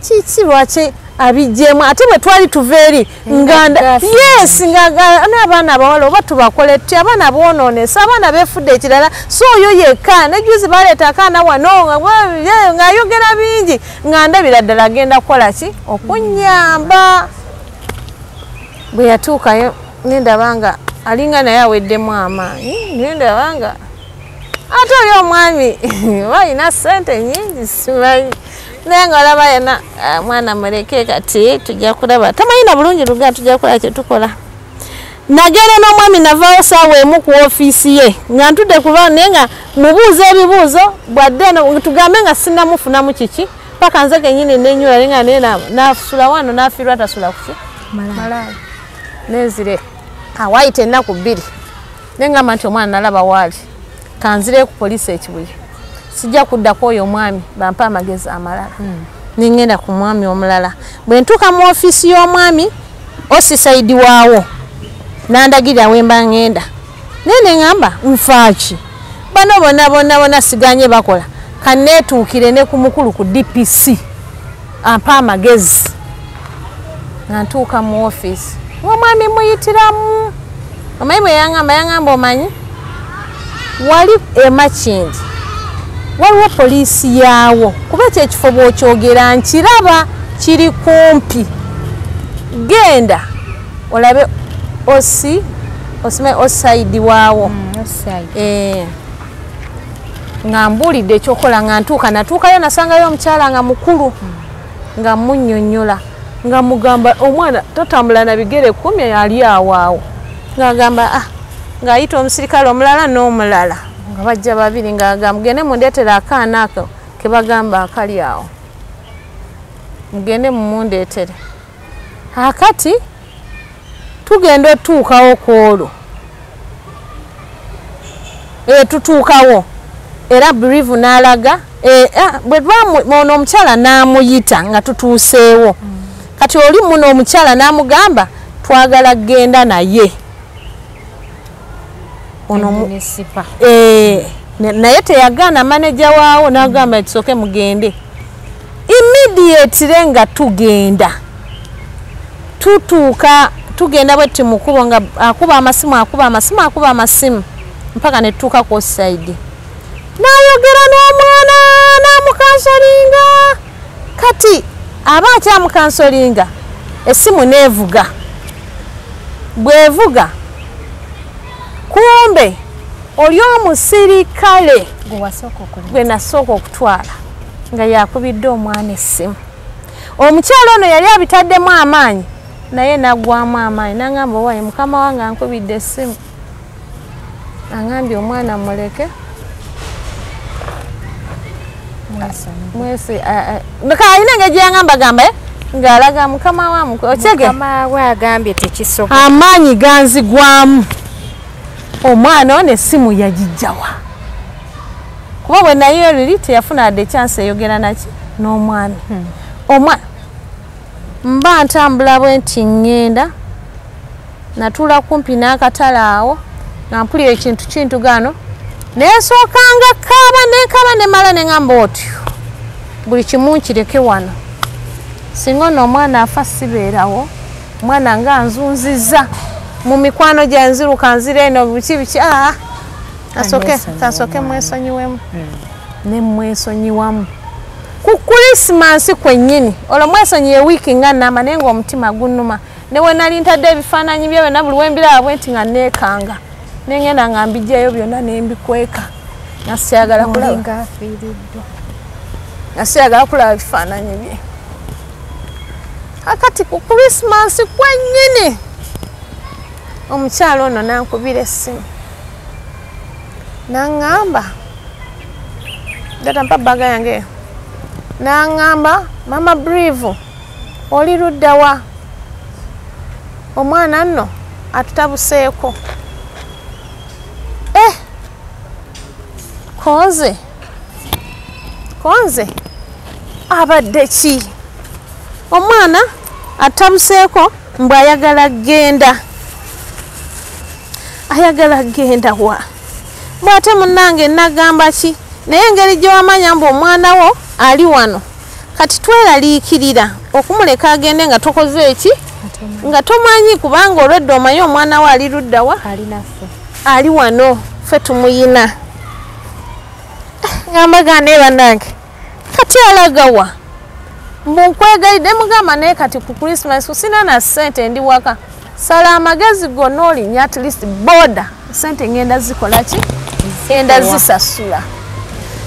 kiki lwaki abijjemu ate bwe twali tuva eri yes n'abaana abawala oba tubakole tuti abaana boonoonesa abaana beefudde ekirala so oyo yekka nejuzi baleeta akaana wano ng'ayogera bingi nga ndabira ddala agenda kukola ki okunnyamba bwe yatuukayo nendaba nga alinga naye aweddemu amaanyi nendaba nga ate oli omwami balina ssente nyingi simanyi naye nga olaba yena mwana muleke kati tujja kulaba tamanyina bulungi Luganda tujja kukola kye tukola nagenda n'omwami navaawo saawa emu ku ofiisi ye nga ntudde kuba naye nga mubuuza ebibuuzo bwadde tugambe nga sinnamufunamu kiki paka nze kenyini nenyula nenga naye nasula wano nafiirwa tasula kuki malala nezire awayita ennaku 2 nengamba nti omwana nalaba waali kanzire ku poliisi ekibuye sijja kuddako oyo omwami bampa amagezi amalala nengenda ku mwami omulala bwe ntuuka mu ofiisi y'omwami osisaidi waawo nandagirira wemba ngenda naye neŋŋamba nfaaki bano bonna siganye bakola kaneetuukire ne ku mukulu ku DPC ampa amagezi nga ntuuka mu ofiisi omwami muyitiramu omanyi bwe yangamba omanyi wali emakindi waliwo poliisi yaawo kuba ekyo ekifo bw'okyogera nkiraba kiri kumpi genda olabe osaidi waawo nga mbuulidde ekyokola nga natuukayo nasangayo omukyala nga mukulu nga munnyonnyola nga mugamba omwana totambula na bigere 10 yali awaawo ng'agamba ng'ayita omusirikale omulala n'omulala nga bajja babiri ng'agamba mugende mundeetera akaana ako ke bagamba akali awo mugende mumundeetere akati tugenda otuukawo kwolwo tutuukawo era birivu n'alaga bwe ono omukyala n'amuyita nga tutuuseewo kati oli muno omukyala n'amugamba twagala kgenda naye naye teyagaana maneja waawo n'agamba kisooke mugende immediately nga tugenda tutuuka tugenda bwe timukubo nga akuba amasimu mpaka ne tutuuka ku side n'ayogera n'omwana n'amukansolinga kati aba akyamukansolinga essimu neevuga bwevuga kumbe oli omusirikale gwe nasooka okutwala nga yakubidde omwana essimu omukyala ono yali abitaddemu amaanyi naye nagwamu amaanyi nangamba wayi mukama wange ankubidde essimu angambye omwana muleke mwese alina engeri gyeyangambagamba ng'alaga mukama wamu okege agambye tekisoboka amaanyi ganzigwamu omwana ono essimu yagijjawa kuba bwe nayo liri teyafuna adde ekyansi eyogera naki n'omwana omwana mba ntambula bwe nti ŋŋenda natuula kumpi n'akatale awo nga mpulira ekintu kintugano neesookanga kaaba nemala neŋŋamba otyo buli kimu nkireke wano singa ono omwana afa sibeerawo omwana nga nzunziza mu mikwano gya nziruka nzira eno biki kasooke mwesonyiwemu ne mwesonyiwamu ku Krismasi kwennyini olwo mwesonyiye wiiki nga nnamba naye ng'omutima gunnuma ne we nali ntadde ebifaananyi bye byonna buli wembiraba bwe nti nga neekanga nengenda nga mbijjayo byonna nembikweka nga siyagala kulaba bifaananyi bye akati ku Krismasi kwennyini omukyalo ono nankubira essimu naŋŋamba data baga yange naŋŋamba mama Brive oli ludda wa omwana nno atutabuseeko konze abadde ki omwana atutabuseeko mbw ayagala genda wa bwate munnange nagamba ki naye engeri gyewamanya mbu omwana wo ali wano kati tweraliikirira okumuleka agende nga tokoze eki nga tomanyi kubanga olwedde omanyi omwana wo ali luddawa ali wano ffe tumuyina ngambagane bannange kati alagawa mbu nkwegayidde mugamba naye kati ku Krismasi sina na ssente ndi waka sala amagezi gonna olinya at least boda sente ngenda zikola ki ngenda zisasula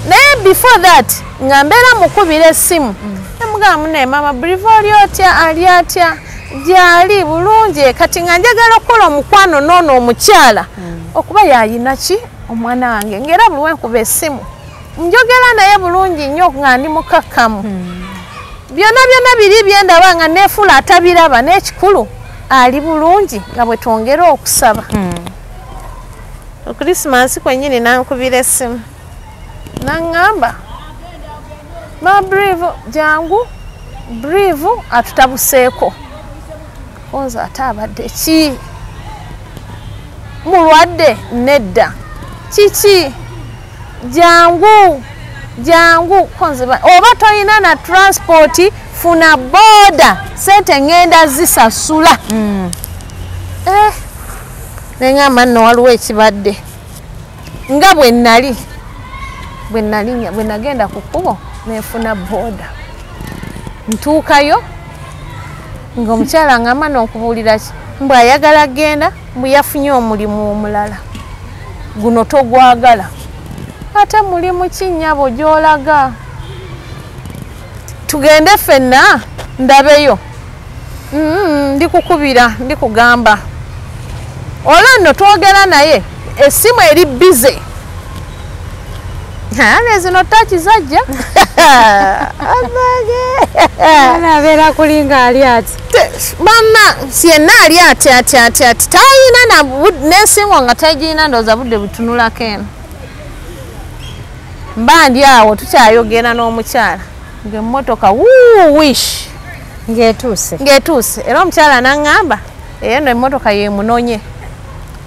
naye before that nga mbeera mukubira essimu nemugamba munaye mama Brive oli otya ali atya gyali bulungi kati nga njagala okukola omukwano noono omukyala okuba yayina ki omwana wange ngera buli wenkuba essimu njogera naye bulungi nnyo nga ndi mukakkamu byonna biri byendaba nga neefula atabiraba n'ekikulu ali bulungi nga bwe twongera okusaba Krismasi kwennyini nankubira essimu naŋŋamba ma Brive jangu Brive atutabuseeko konza ate abadde ki mulwadde nedda kiki jangu konze oba toyina na transport funa boda sente ngenda zisasula neŋŋamba nno waliwo ekibadde nga bwe nagenda ku kkubo nefuna boda ntuukayo ng'omukyala ngamba n'okubuulira ki mbw ayagala genda mbw yafunye omulimu omulala guno togwagala ate mulimu kinnyabo gy'olaga tugende ffenna ndabeyo ndikukubira ndikugamba olwo nno twogera naye essimu eri bize nezino taki zajja abeera kulinga ali ati banna siyenna ali ati tayina n'ensingo nga tagirina ndowooza budde butunulako eno mba ndi awo tukyayogera n'omukyala ng'emmotoka wish ng'etuuse era omukyala naŋŋamba eyo no emmotoka yemunonye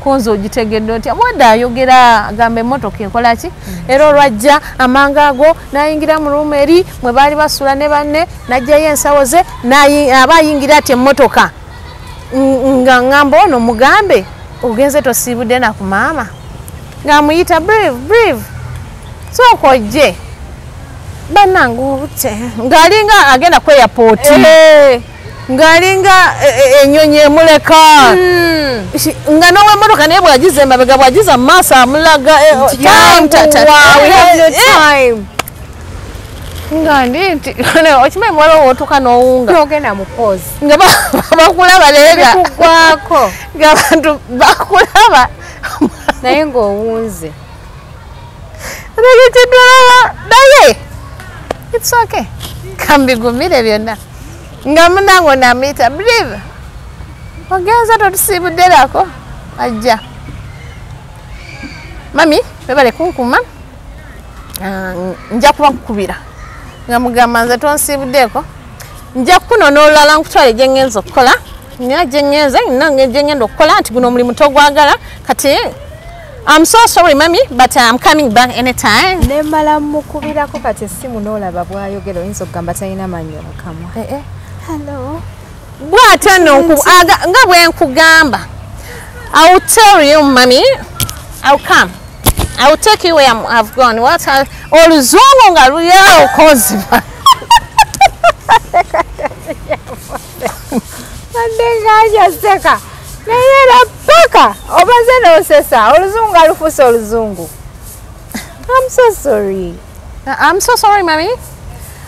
konza ogitegedde otya mwedda ayogera agamba emmotoka ekola ki era olwajja amanga ago n'ayingira mu luumu eri mwe baali basula ne banne n'ajjayo ensawo ze aba ayingira ati emmotoka nga ŋŋamba ono mugambe ogenze tosiibudde na ku maama ng'amuyita Brive sooka ojje bannange obute ng'alinga agenda ku airport ng'alinga ennyonyi emuleka nga n'ow'emmotoka naye bw'agiza emabega bw'agiza mu maaso amulaga ngandi nti okimanyi muwala wootuuka n'owunga ogenda mu poozi nga bakulaba leega kugwako ng'abantu bakulaba naye ng'owunze ekitulaba naye it's okay kambigumire byonna nga munango namuyita believe ogenza totusiibudderako ajja mami webale kunkuma nja kuba nkukubira nga mugamba nze tonsiibuddeeko nja kukunona olulala nkutwale gye ngenza okukola nina gye ngenza nina gye ngenda okukola nti guno omulimu togwagala kati I'm so sorry mami but I'm coming back anytime nemmala mukubirako kati essimu n'olaba bwayogera oyinza okugamba talina manyi omukamwa hello bw'ate nga bwe nkugamba I will tell you mami I'll come I will take you where I've gone oluzungu nga luyawo konziba wadde ng'ajaseka naye era paka obaze n'osesa oluzungu alufuuse oluzungu I'm so sorry mami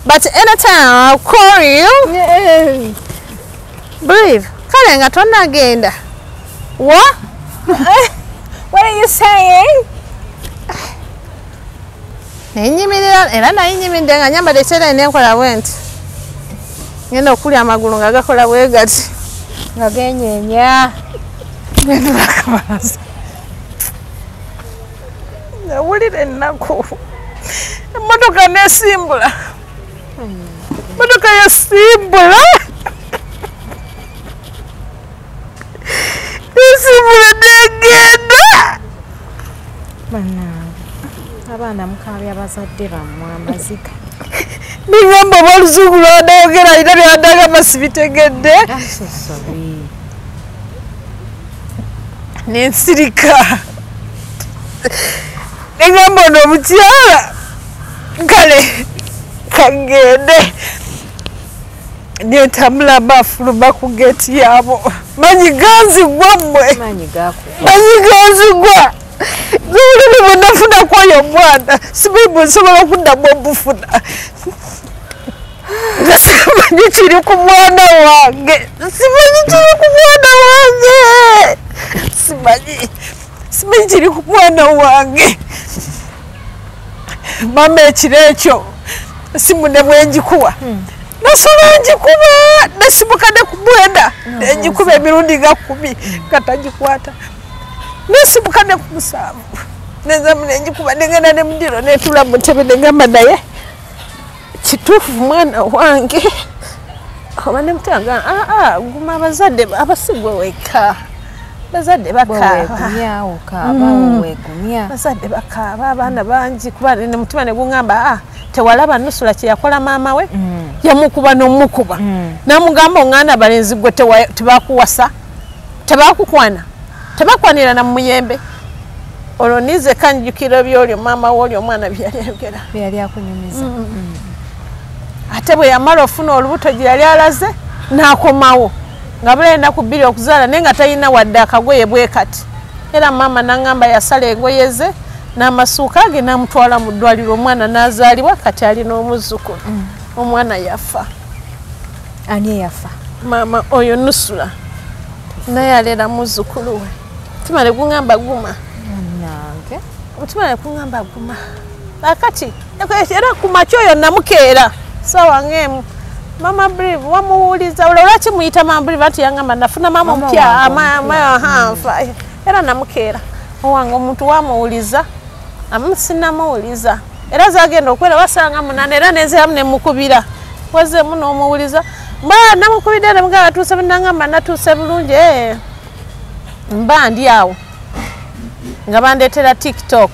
but anytime I'll call you believe kale nga tonnagenda what are you saying nenyimirira era nayinyimiridde nga nyambadde ekyera nenkola bwenti ngenda okulya amagulu nga gakola bwe gati nga genyeenya nendulakabalaza nawulira ennaku emmotoka nesimbula emmotoka yasimbula nesimbula negenda abaana mukaabya abazadde bammwe amaziga ningamba oba oluzungu lwandayogera alina byandagamba sibitegedde nensirika ningamba ono omukyala kale kagende netambula bafuluma ku geeti yaabo manyi ganzigwa mmwe manyi ganzigwa zuli bwenafuna kwoyo omwana simanyi bwensobola okuddamu obufuna nga simanyi kiri ku mwana wange simanyi kiri ku mwana wange mama ekiro ekyo esimu ne bwengikuwa nasobola ngikuba nesibuka ne ku mwenda nengikuba emirundi nga 10 nga tagikwata nesibuka ne ku 7 nenzamu nengikuba negenda ne mudiro netula mu ntebe negamba naye kituufu mwana wange oba ne mutanga guma abazadde abasigwe weka bazadde bazadde bakaaba abaana bangi kuba ne mutima ne gungamba tewalaba nusula kye yakola maama we yamukuba n'omukuba namugamba oŋŋanda balenzi gwe tebakuwasa tebakukwana tebakwanira na muyembe olwo nize kanjukira byolyo maama woolyo omwana byeyali ayogera byeyali akunyumiza ate bwe yamala ofuna olubuto gye yali alaze n'akomawo nga bula ennaku 2 okuzaala naye nga talina wadde akagoye bwe kati era maama n'aŋŋamba yasala engoye ze n'amasuuka ge n'amutwala mu ddwaliro omwana n'azaalibwa kati alina omuzzukulu omwana yafa ani eyafa maama oyo nusula naye alera muzzukulu we mutima ne guŋŋamba guma nange mutima ne guŋŋamba guma akati era ku makya oyo namukeera sawa ng'emu mama Brive wamuwuliza olwaki muyita mama Brive ati yaŋŋamba nafuna maama omupya nfa era namukeera owange omuntu wamuwuliza sinamuwuliza era zagenda okwera wasanga munana era nezeramu nemukubira wazemu n'omuwuliza mba namukubidde nemugamba tuuse naŋŋamba natuuse bulungi mba ndi awo nga bandeetera TikTok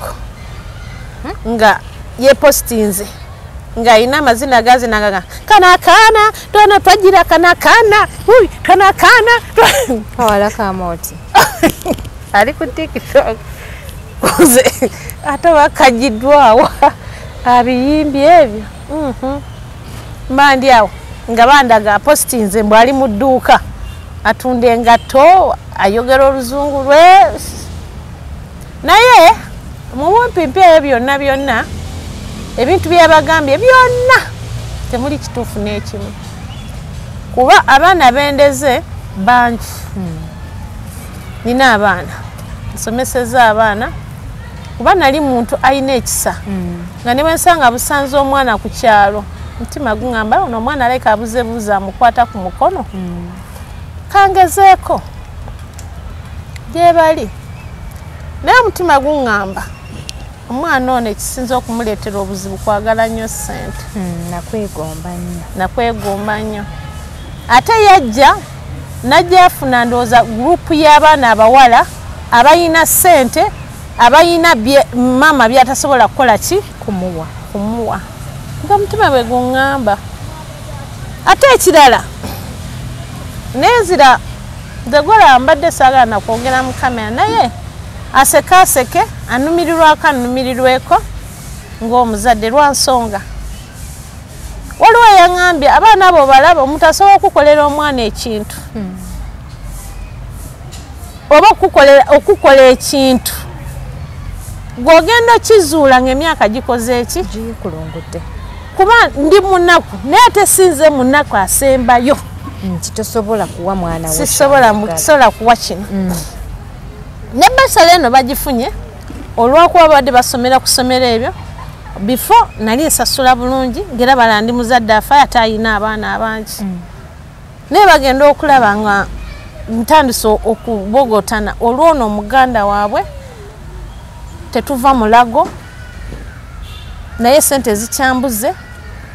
nga yepostinze nga ina amazina gazinagaga kanakaana twana twagira kanakaana kanakaana kawala kamoti ali ku TikTok ate bakagiddwawo abiyimbi ebyo mba ndi awo nga bandaga postinze mbw ali mu dduuka atunda engatto ayogera oluzungu lwe naye mubumpimpi ebyo byonna ebintu byabagambye byonna temuli kituufu n'ekimu kuba abaana bendeze bangi nina abaana nsomeseza abaana kuba nali muntu alina ekisa nga ne bwe nsanga busanze omwana ku kyalo mutima guŋŋamba ono omwana aleka abuzebuuza amukwata ku mukono kangezeeko gye bali naye omutima guŋŋamba omwana ono ekisinza okumuleetera obuzibu kwagala nnyo ssente nakwegomba nnyo ate yajja najja afuna ndowooza gurupu y'abaana abawala abayina ssente abayina maama byatasobola kukola ki kumuwa nga omutima bwe guŋŋamba ate ekirala nenzira nzegola mbadde saagala nakwogera mu kamera naye aseke anumirirwako anumirirweko ng'omuzadde lwansonga waliwo yaŋŋambye abaana abo balaba omuntu asobola okukolera omwana ekintu oba okukola ekintu gw'ogenda okizuula ng'emyaka gikoze eki gikulungudde kuba ndi munaku naye ate sinze munaku asembayo tosobola kuwa mwana we sisobola kuwa kino ne basala eno bagifunye olw'okuba badde basomera ku ssomero ebyo bifo nali esasula bulungi ngera bala ndi muzadde afa ate ayina abaana abangi naye bagenda okulaba nga ntandise okubogotana olwono omuganda waabwe tetuva mulago naye sente zikyambuze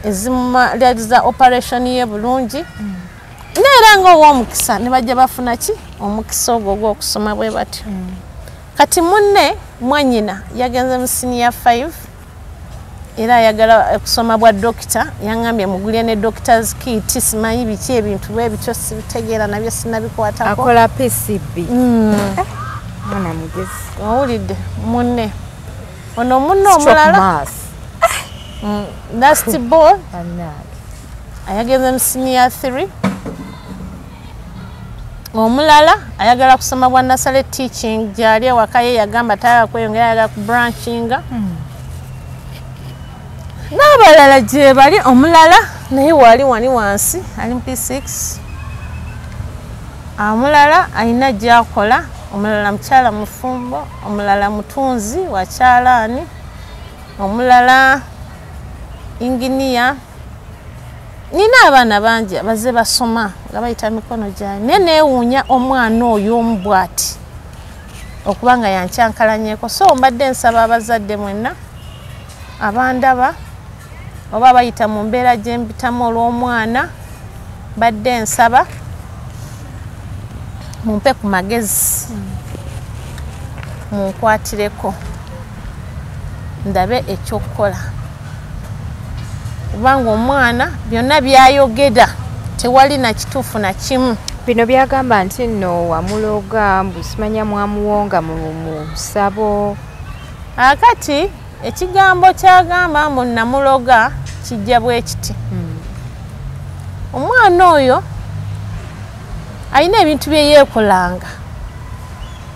ezimaliza operation ye bulungi neera ng'ow'omukisa ne bajja bafuna ki omukisa ogwo ogw'okusoma bwe batyo kati munne mwanyina yagenze mu senior 5 era ayagala okusoma bwa dokita yaŋŋambye mugulye ne doctors kit simanyi biki ebintu bwe bityo sibitegeera nabyo sinabikwatako akola PCB mwana mugezi wawulidde munne ono munne omulala nasty boy ayagenze mu senior 3 omulala ayagala kusoma bwa nursery teaching gyali ewaka ye yagamba tayagala kweyongera ayagala ku branchinga n'abalala gye bali omulala naye wali wani wansi ali mu P6 omulala alina gy'akola omulala mukyala mufumbo omulala mutunzi wa kyalaani omulala inginiya nina abaana bangi abaze basoma nga bayita mikono gyange naye neewuunya omwana oyo omubwati okuba nga yankyankalanyeeko so mbadde nsaba abazadde mwenna abandaba oba bayita mu mbeera gye mbitamu olw'omwana badde nsaba mumpe ku magezi munkwatireko ndabe ekyokukola kubanga omwana byonna byayogera tewali na kituufu na kimu bino byagamba nti nno wamuloga mbusimanya mwamuwonga mu ssabo akati ekigambo kyagamba mbu namuloga kijja bwe kiti omwana oyo alina ebintu bye yeekolanga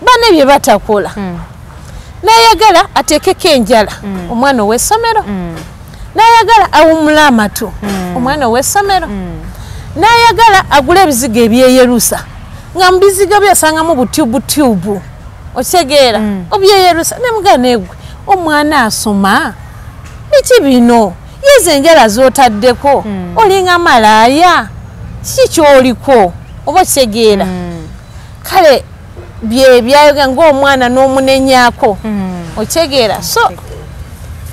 bane bye batakola nayagala ateekeko enjala omwana ow'essomero nayagala awumula amatu omwana ow'essomero nayagala agula ebizigo ebyeyerusa nga mu bizigo byasangamu butyubutyubu okitegeera obyeyerusa nemugana egwe omwana asoma biki bino yeze enjala z'otaddeko olinga malaaya kiki kyoliko oba kitegeera kale bye byayoga ng'omwana n'omunenyaako okitegeera so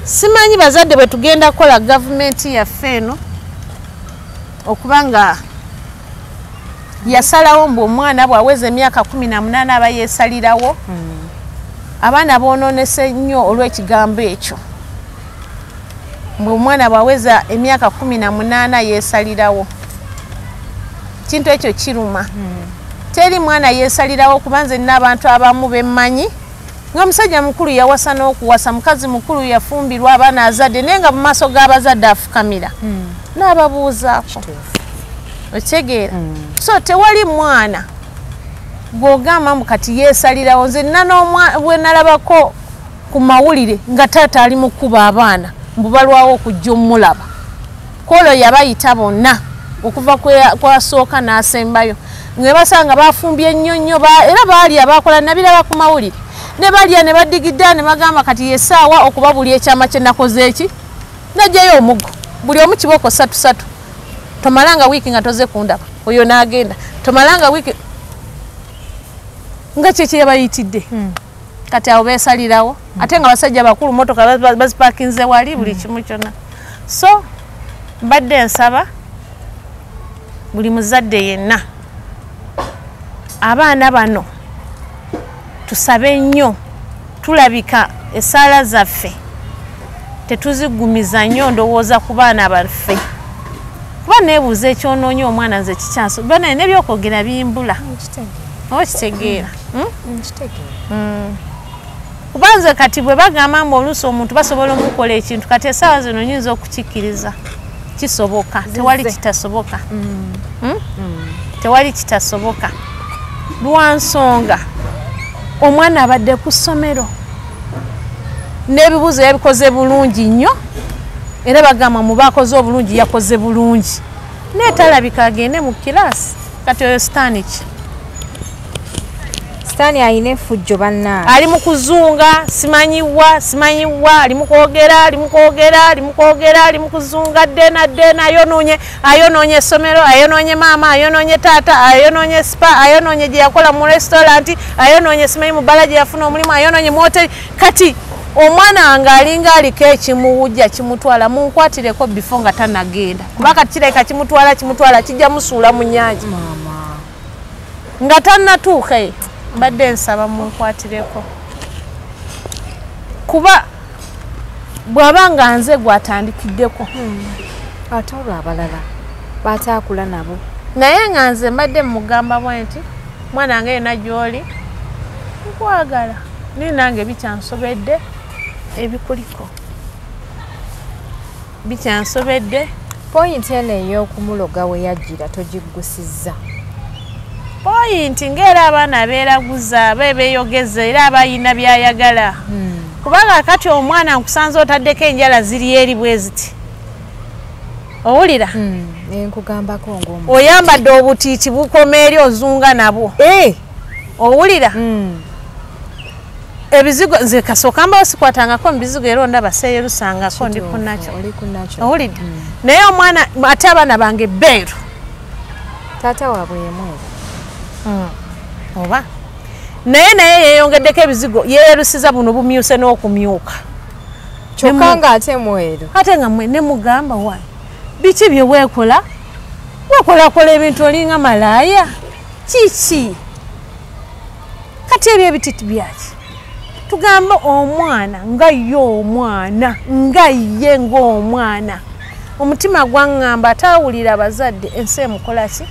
simanyi bazadde bwe tugenda kukola gavumenti yaffe eno okuba nga yasalawo mbu omwana bw'aweza emyaka 18 aba yeesalirawo abaana boononese nnyo olw'ekigambo ekyo mbu omwana bw'aweza emyaka 18 yeesalirawo kintu ekyo kiruma teri mwana yeesalirawo kuba nze nina abantu abamu bemmanyi ng'omusajja mukulu yawasa n'okuwasa mukazi mukulu yafumbirwa abaana azadde naye nga mu maaso g'abazadde afukamira n'ababuuzaako okitegeera so tewali mwana gw'ogamba mbu kati yeesalirawo nze bwe nalabako ku mawulire nga taata ali mu kuba abaana mbu balwawo okujja omulaba kolo yabayita bonna okuva kwasooka n'asembayo nga basanga bafumbye ennyo era baali abakola nabiraba ku mawulire ne balya ne badigidda ne bagamba kati yesaawa okuba buli ekyama kye nakoze eki najjayo omuggo buli omu kiboko 3 tomalanga wiiki nga toze kundaba oyo n'agenda tomalanga wiiki nga kyekye yabayitidde kati awo beesalirawo ate nga basajja bakulu motoka bazipakinze wali buli kimu kyonna so mbadde nsaba buli muzadde yenna abaana bano tusabe nnyo tulabika esaala zaffe tetuzigumiza nnyo ndowooza ku baana baffe kuba neebuuza ekyonoonye omwana nze kikyanso bana n'ebyokwogera bimbula okitegeera kubanze kati bwe bagamba mbu oluusi omuntu basobola omukola ekintu kati essaawa zino nyinza okukikkiriza kisoboka tewali kitasoboka tewali kitasoboka lwansonga omwana abadde ku ssomero n'ebibuuzo yabikoze bulungi nnyo era bagamba mu bakoze obulungi yakoze bulungi neetalabika agende mu kiraasi kati oyo sitaani ki sitaani ayina effujjo bannaa ali mu kuzunga simanyiwa ali mu kwogera ali mu kuzunga ddeena ayonoonye essomero ayonoonye maama ayonoonye taata ayonoonye sipa ayonoonye gye yakola mu restauranti ayonoonye simanyi mu bbala gye yafuna omulimu ayonoonye mu hoteri kati omwana wange alinga aliko ekimuwujja kimutwala munkwatireko bifo nga tanagenda kuba kati kireka kimutwala kijja musuula mu nnyanja nga tannatuuka mbadde nsaba munkwatireko kuba bw'aba nga nze gwatandikiddeko ate olwo abalala bataakula nabo naye nga nze mbadde mugamba bwe nti mwana wange yena gy'oli nkwagala naye nange bikyansobedde ebikuliko bikyansobedde poyinti eno ey'okumuloga we yajjira togiggusizza poyinti ng'era abaana beeraguza beeyogeza era abayina byayagala kubanga kati omwana nkusanze otaddeko enjala ziri eri bwe ziti owulira nkugambako ng'omu oyambadde obutiiti bukoma eri ozunga nabwo owulira ebizigo nze kasooka mbawo sikwatangako mu bizigo era ondaba seerusangako ndi kunakyo owulidde naye omwana ate abaana bange beeru taata waabwe yemweru oba naye yeeyongeddeko ebizigo yeerusiza buno bumyuse n'okumyuka kyokka nga ate mweru ate nga mwene mugamba wayi biki bye weekola ebintu olinga malaaya kiki kati ebyo ebititi byaki tugamba omwana nga ye ng'omwana omutima gwaŋŋamba ataawulira abazadde ensi emukola ki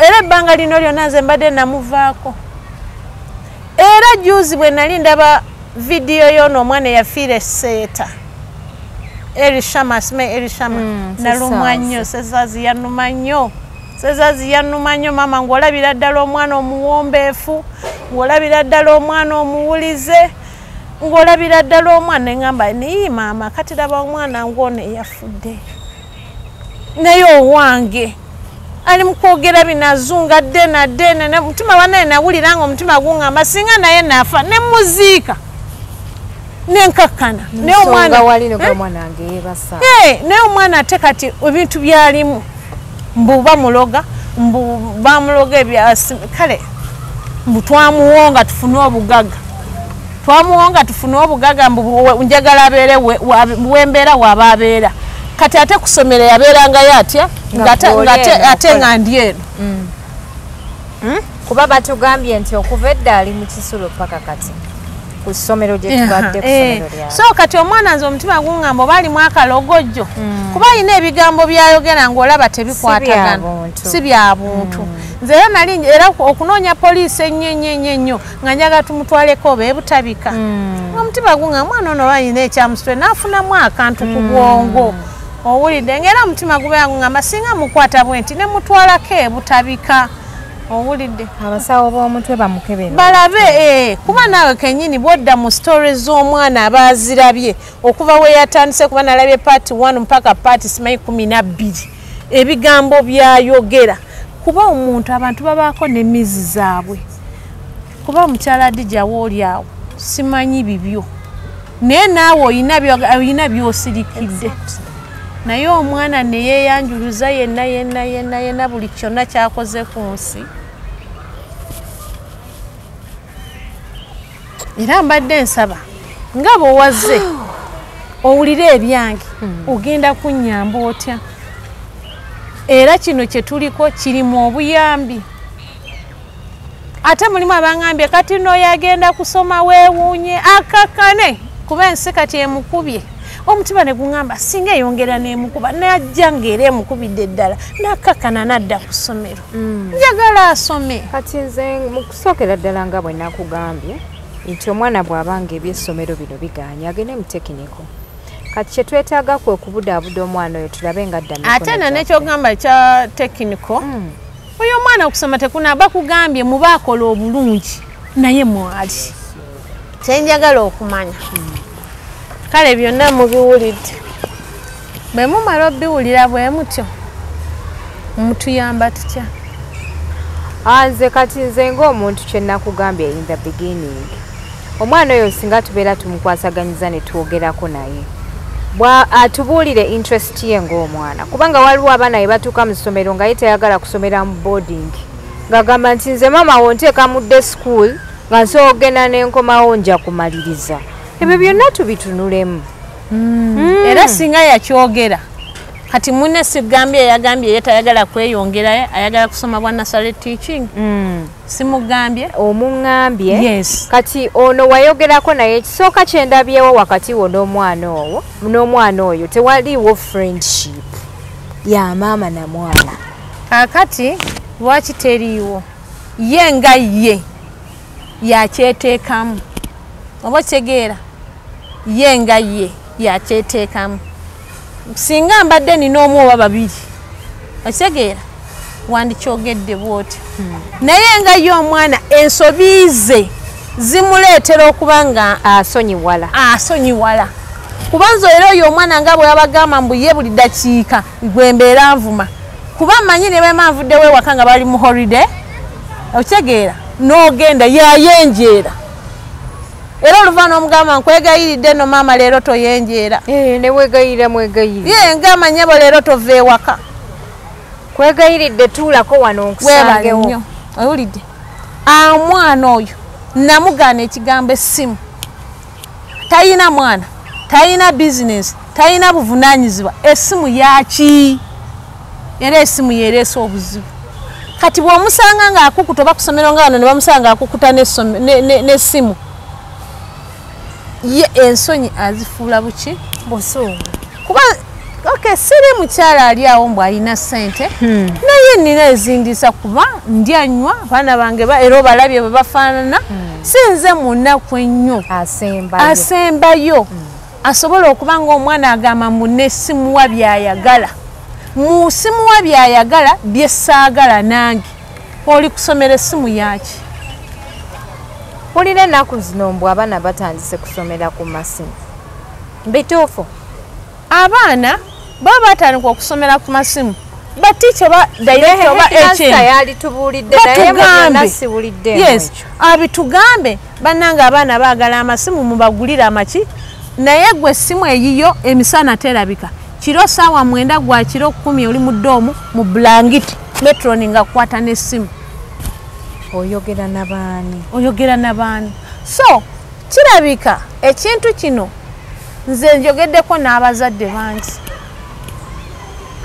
era ebbanga lino lyonna nze mbadde namuvaako era juzi bwe nali ndaba vidiyo y'ono omwana eyafiira esseeta Elishama nalumwa nnyo sezaazi yannuma nnyo maama ng'olabira ddala omwana omuwombeefu ng'olabira ddala omwana omuwulize ng'olabira ddala omwana neŋŋamba naye maama kati laba omwana ng'ono eyafudde naye owange ali mu kwogera binazunga ddeena mutima banaye nawulira nga omutima guŋŋamba singa naye naafa ne muziika nenkakkana naye omwana ate kati ebintu byalimu mbu bamuloga bamuloga kale mbu twamuwonga tufune obugaga mbu njagala abeere wembeera waaba abeera kati ate kusomera yabeerangayo atya ate nga ndi eno kuba batugambye nti okuva edda ali mu kisulo paka kati ku ssomero gye tubadde ku ssomero lyabo so kati omwana nze omutima guŋŋamba oba alimu akalogojjo kuba alina ebigambo byayogera ng'olaba tebikwatagana si bya buntu nze era okunoonya poliisi ennyo nga njaga tumutwaleko oba ebutabika omutima guŋŋamba mwana ono oba alina ekyamusitwe n'afunamu akantu ku bwongo owulidde ng'era omutima gubeera guŋŋamba singa mukwata bwe nti ne mutwalako ebutabika owulidde abasawo b'omutwe bamukebera balabe kuba naawe kenyini bwodda mu stories z'omwana abaazirabye okuva we yatandise kuba nalabye part 1 mpaka part 12 ebigambo byayogera kuba omuntu abantu babaako n'emizi zaabwe kuba mukyala Dija wooli awo simanyi bibyo naye naawe oyina by'osirikidde naye omwana ne yeeyanjuluza yenna buli kyonna kyakoze ku nsi era mbadde nsaba nga bw'owazze owulire ebyange ogenda kunnyamba otya era kino kye tuliko kirimu obuyambi ate mulimu abangambye kati n'oyo agenda kusoma weewuunye akakane kuba ensi kati emukubye omutima ne guŋŋamba singa eyongera n'emukuba najja ng'era emukubidde ddala n'akakana nadda ku ssomero njagala asome kati nze mu kusookera ddala nga bwe nakugambye nti omwana bw'abanga ebyessomero bino biganya agende mu tekiniko kati kye twetaaga kwe okubudaabuda omwana oyo tulabe nga adda ate na n'ekyogamba ekya tekiniko oyo omwana okusoma tekunaba kugambye muba akola obulungi naye mwali kyenjagala okumanya kale byonna mubiwulidde bwe mumala obiwulira bwe mutyo mutuyamba tutya nze kati nze ng'omuntu kye nakugambye in the beginning omwana oyo singa tubeera tumukwasaganyiza ne twogerako naye atubuulire interest ye ng'omwana kubanga waliwo abaana be batuuka mu ssomero nga ye tayagala kusomera mu boarding ng'agamba nti nze maama wonteeka mudde school nga nsobola okugenda n'enkomawo nja kumaliriza ebyo byonna tubitunulemu era singa yakyogera kati munne sigambye yagambye ye tayagala kweyongerayo ayagala kusoma bwa nursery teaching simugambye omuŋŋambye yes. Kati ono wayogerako naye ekisooka kyendabyewo wakati wo n'omwana oyo tewaliwo friendship ya maama na mwana kakati lwaki teriiwo ye nga ye yakyeteekamu oba kitegeera ye nga ye yakyeteekamu singa mbadde nina omu oba babiri okitegeera wandikyogedde bwoti naye nga ye omwana ensobi ze zimuleetera okuba nga asonyiwala kubanza era oyo omwana nga bwe yabagamba mbu ye buli ddakiika gwe mbeera nvuma kuba mmanyi ne bema nvuddewo ewaka nga bali mu holiday okitegeera n'ogenda yayenjeera era oluva n'omugamba nkwegayiridde no maama leero toyenjeera newegayirira mwegayirira ye ng'amanyabo leero tova ewaka kwegayiridde tuulako wano nkusangewo owulidde omwana oyo namugaana ekigambo essimu tayina mwana tayina bizinesi tayina buvunaanyizibwa essimu yaki era essimu yereesa obuzibu kati bw'omusanga ng'akukuta oba kusomero nga wano ne bamusanga ng'akukuta n'essimu ye ensonyi azifuula buki busungu kuba siri mukyala ali awo mbw alina ssente naye nina ezindisa kuba ndyanywa abaana bange era obalabye bwe bafaanana sinze mu nnaku ennyo asembayo asobola okuba ng'omwana agamba munne simuwa byayagala mu simuwa byayagala byessaagala nange oli kusomera essimu yaki olina ennaku zino mbw abaana batandise kusomera ku masimu bituufu abaana baba batandika okusomera ku masimu batiica oba dayireka oba yes abitugambe bannange abaana baagala amasimu mubagulire amaki naye gwe essimu eyiyo emisana terabika kiro saawa 9 gwa kiro 10 oli mu ddoomu mu bulangiti metroni nga kukwata n'essimu oyogera n'abaani so kirabika ekintu kino nze njogeddeko n'abazadde bangi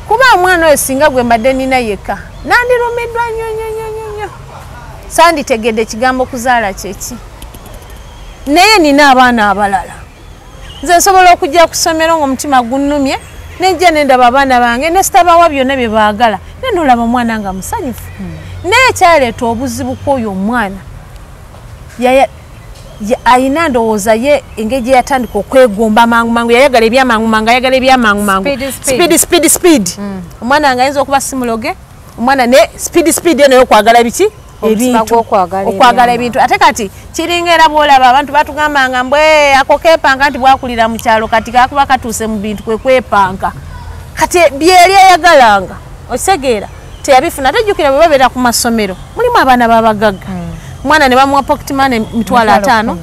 kuba omwana oyo singa gwe mbadde nina yekka nandirumiddwa nnyo sanditegedde ekigambo kuzaala kyeki naye nina abaana abalala nze nsobola okujja ku ssomero ng'omutima gunnumye nejja nendaba abaana bange nesitabawa byonna bye baagala nenolaba omwana nga musanyufu naye ekyaleeta obuzibu kw'oyo omwana ayina ndowooza ye engeri gye yatandika okwegomba mangu yayagala ebyamangu ayagala ebyamangu speed omwana nga ayinza okuba simuloge omwana ne speed eno okwagala biki ebintu okwagala ebintu ate kati kiringa era bwolaba abantu batugambanga mbwe akokepanga nti bwakulira mu kyalo kati kakuba katuuse mu bintu kwepanga kati byeri ayagalanga osegeera teyabifuna tajjukira bwe babeera ku masomero mulimu abaana babagaga mwana ne bamuwa pocket money mitwalo 5